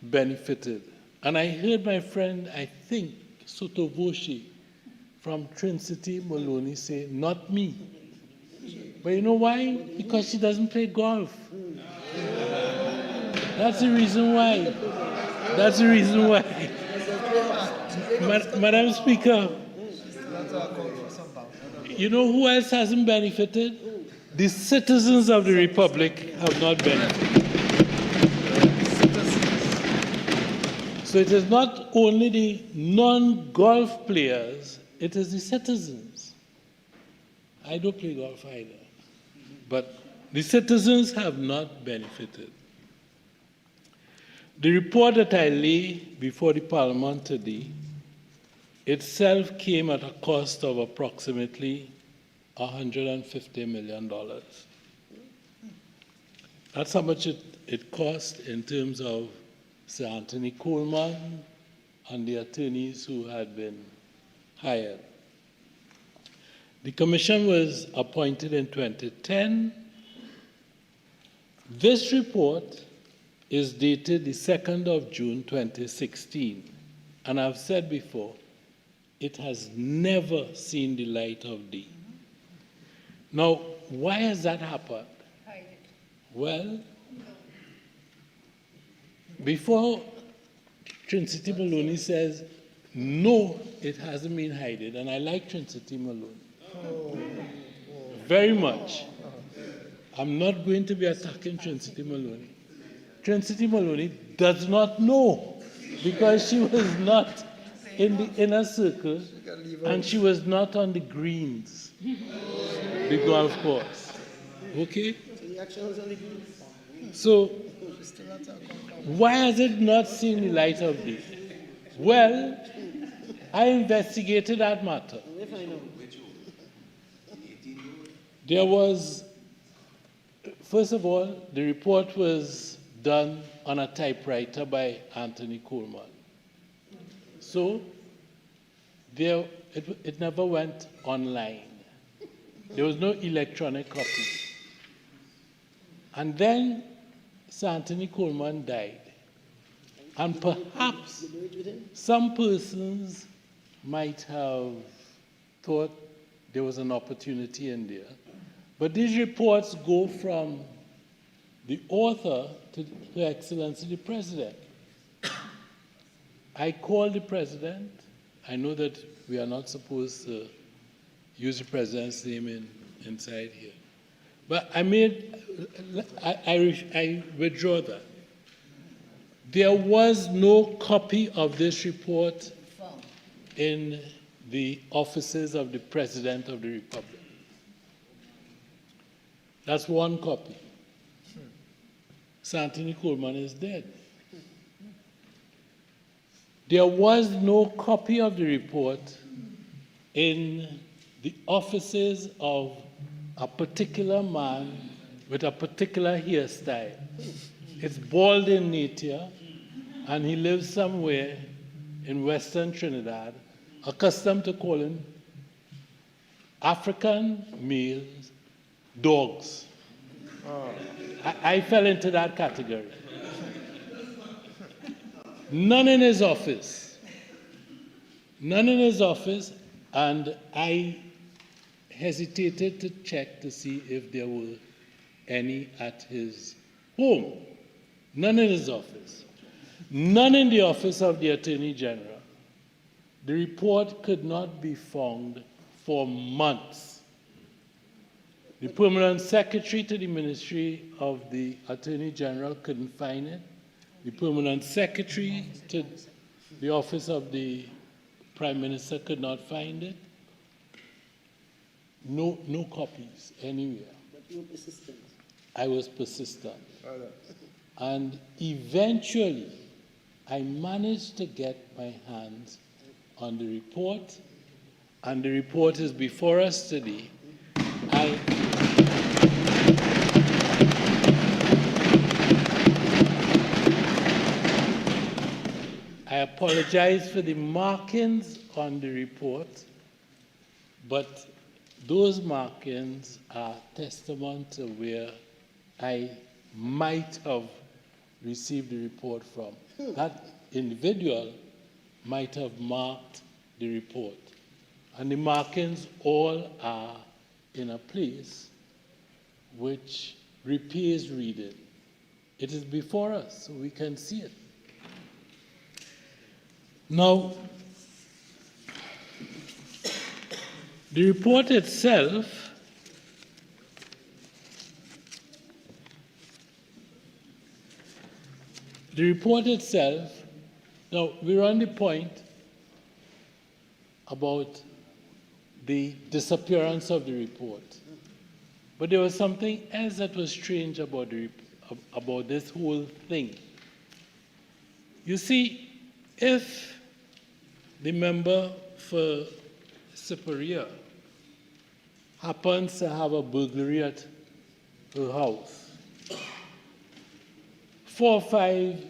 benefited. And I heard my friend, I think, Sotovoshi from Trinity Maloney say, not me. But you know why? Because she doesn't play golf. That's the reason why. That's the reason why. Madam Speaker, you know who else hasn't benefited? The citizens of the Republic have not benefited. So it is not only the non-golf players, it is the citizens. I don't play golf either. But the citizens have not benefited. The report that I lay before the Parliament today itself came at a cost of approximately $150 million. That's how much it cost in terms of Sir Anthony Coleman and the attorneys who had been hired. The commission was appointed in 2010. This report is dated the 2nd of June 2016. And I've said before, it has never seen the light of day. Now, why has that happened? Well, before Trinity Maloney says, no, it hasn't been hidden, and I like Trinity Maloney very much. I'm not going to be attacking Trinity Maloney. Trinity Maloney does not know because she was not in the inner circle and she was not on the greens, the golf course. Okay? So, why has it not seen the light of day? Well, I investigated that matter. There was, first of all, the report was done on a typewriter by Anthony Coleman. So, it never went online. There was no electronic copy. And then Sir Anthony Coleman died. And perhaps some persons might have thought there was an opportunity in there. But these reports go from the author to Her Excellency the President. I called the President. I know that we are not supposed to use the President's name inside here. But I withdraw that. There was no copy of this report in the offices of the President of the Republic. That's one copy. Sir Anthony Coleman is dead. There was no copy of the report in the offices of a particular man with a particular hairstyle. It's bald in nature, and he lives somewhere in Western Trinidad, accustomed to calling African males dogs. I fell into that category. None in his office. None in his office, and I hesitated to check to see if there were any at his home. None in his office. None in the office of the Attorney General. The report could not be found for months. The Permanent Secretary to the Ministry of the Attorney General couldn't find it. The Permanent Secretary to the Office of the Prime Minister could not find it. No copies anywhere. But you were persistent. I was persistent. And eventually, I managed to get my hands on the report, and the report is before us today. I apologize for the markings on the report, but those markings are testament to where I might have received the report from. That individual might have marked the report. And the markings all are in a place which repays reading. It is before us, so we can see it. Now, the report itself now we're on the point about the disappearance of the report. But there was something else that was strange about this whole thing. You see, if the member for Superior happens to have a burglary at her house, 4 or 5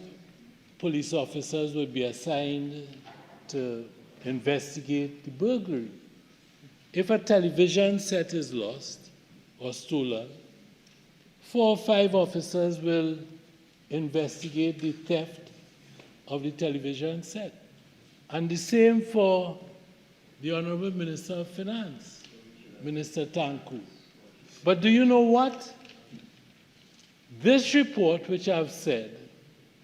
police officers would be assigned to investigate the burglary. If a television set is lost or stolen, 4 or 5 officers will investigate the theft of the television set. And the same for the Honorable Minister of Finance, Minister Tanku. But do you know what? This report, which I've said,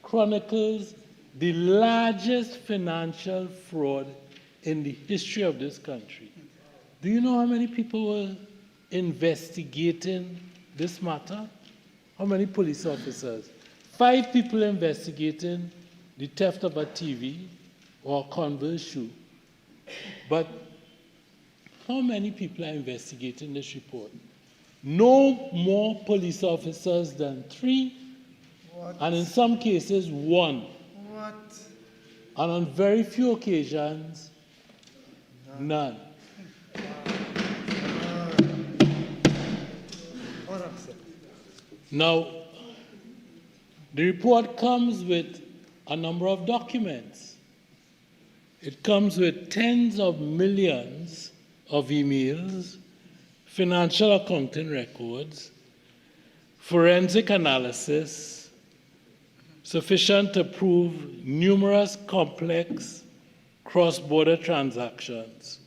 chronicles the largest financial fraud in the history of this country. Do you know how many people were investigating this matter? How many police officers? 5 people investigating the theft of a TV or a Converse shoe. But how many people are investigating this report? No more police officers than 3, and in some cases, 1. What? And on very few occasions, none. Now, the report comes with a number of documents. It comes with tens of millions of emails, financial accounting records, forensic analysis, sufficient to prove numerous complex cross-border transactions,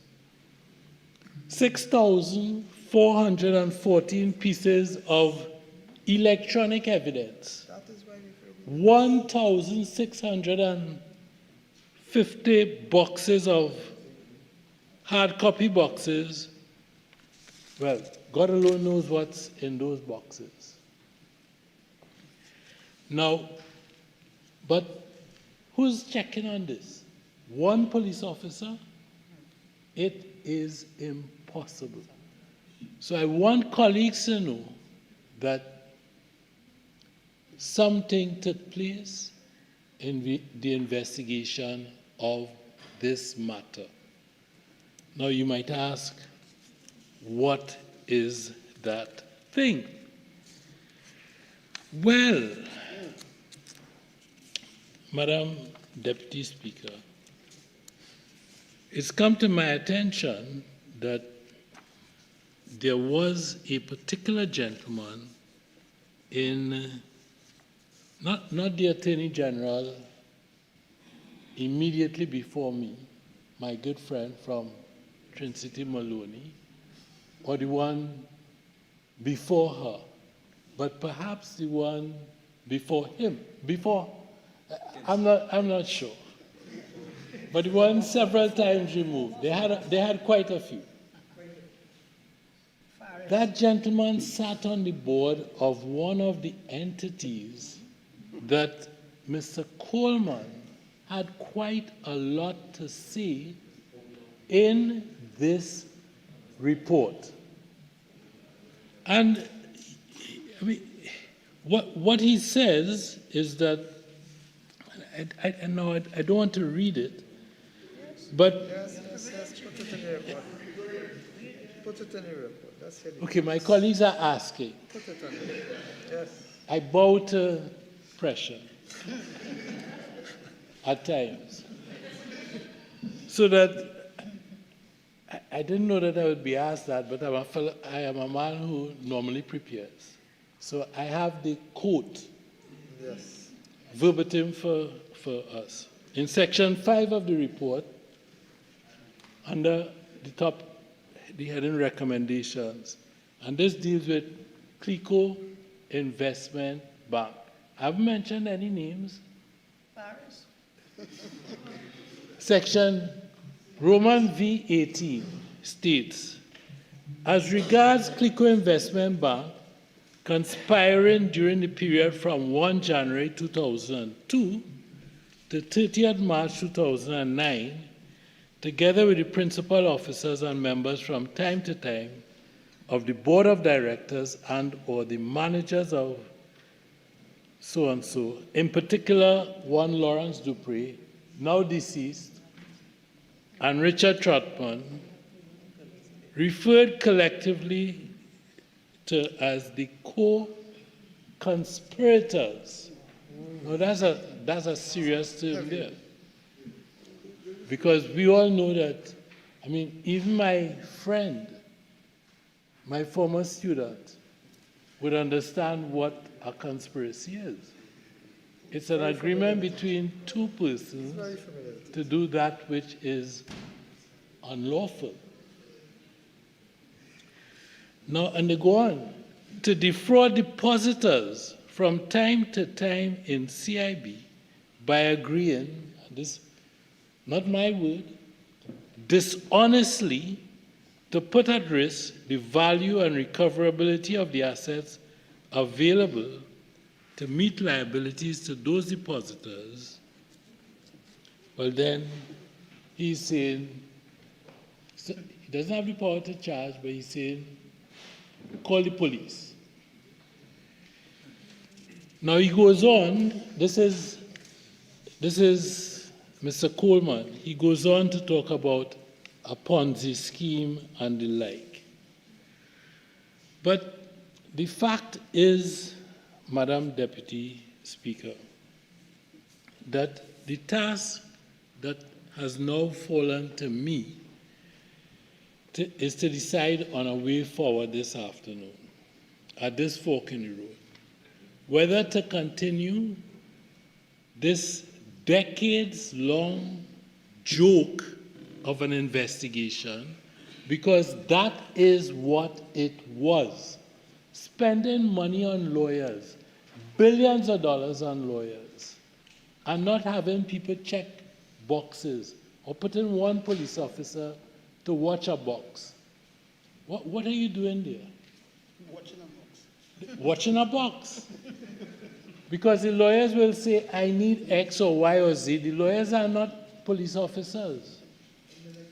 6,414 pieces of electronic evidence, 1,650 boxes of hard copy boxes. Well, God alone knows what's in those boxes. Now, but who's checking on this? One police officer? It is impossible. So I want colleagues to know that something took place in the investigation of this matter. Now you might ask, what is that thing? Well, Madam Deputy Speaker, it's come to my attention that there was a particular gentleman in, not the Attorney General immediately before me, my good friend from Trinity Maloney, or the one before her, but perhaps the one before him, I'm not sure. But the one several times removed. They had quite a few. That gentleman sat on the board of one of the entities that Mr. Coleman had quite a lot to say in this report. And I mean, what he says is that, I don't want to read it, but Yes, put it in your report. Put it in your report. That's it. okay, my colleagues are asking. Put it on there. Yes. I bow to pressure at times. So that I didn't know that I would be asked that, but I am a man who normally prepares. So I have the quote, Yes. verbatim for us. In section 5 of the report, under the heading recommendations, and this deals with Clico Investment Bank. I haven't mentioned any names. Paris. Section Roman V18 states, as regards Clico Investment Bank, conspiring during the period from 1 January 2002 to 30th March 2009, together with the principal officers and members from time to time of the board of directors and or the managers of so-and-so, in particular one Lawrence Dupree, now deceased, and Richard Trotman, referred collectively to as the co-conspirators. Now that's a serious term there. Because we all know that, I mean, even my friend, my former student, would understand what a conspiracy is. It's an agreement between two persons to do that which is unlawful. Now, and they go on to defraud depositors from time to time in CIB by agreeing, this not my word, dishonestly to put at risk the value and recoverability of the assets available to meet liabilities to those depositors. Well, then he's saying, so he doesn't have the power to charge, but he's saying, call the police. Now he goes on, this is Mr. Coleman. He goes on to talk about a Ponzi scheme and the like. But the fact is, Madam Deputy Speaker, that the task that has now fallen to me is to decide on a way forward this afternoon at this fork in the road, whether to continue this decades-long joke of an investigation, because that is what it was. Spending money on lawyers, billions of dollars on lawyers, and not having people check boxes or putting one police officer to watch a box. What are you doing there? Watching a box. Watching a box. Because the lawyers will say, I need X or Y or Z. The lawyers are not police officers.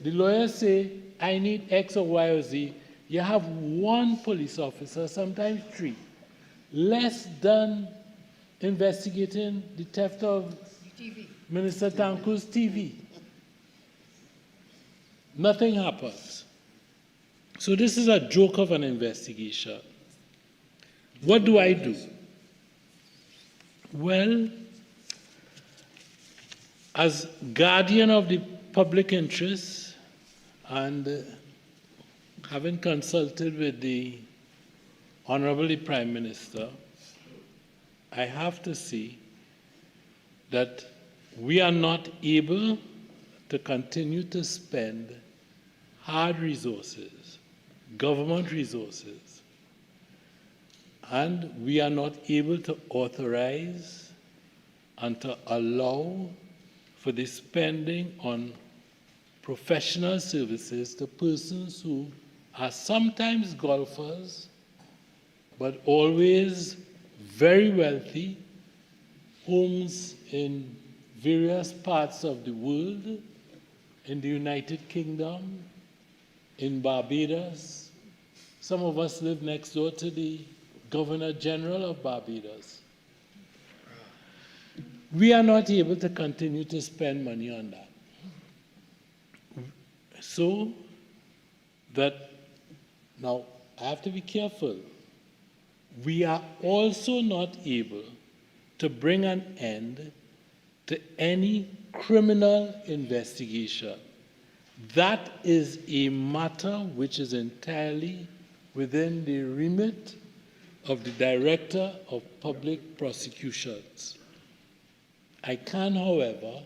The lawyers say, I need X or Y or Z. You have one police officer, sometimes three, less than investigating the theft of Minister Tanku's TV. Nothing happens. So this is a joke of an investigation. What do I do? Well, as guardian of the public interest and having consulted with the Honorable Prime Minister, I have to say that we are not able to continue to spend hard resources, government resources, and we are not able to authorize and to allow for the spending on professional services to persons who are sometimes golfers, but always very wealthy, homes in various parts of the world, in the United Kingdom, in Barbados. Some of us live next door to the Governor General of Barbados. We are not able to continue to spend money on that. So that, now I have to be careful. We are also not able to bring an end to any criminal investigation. That is a matter which is entirely within the remit of the Director of Public Prosecutions. I can, however,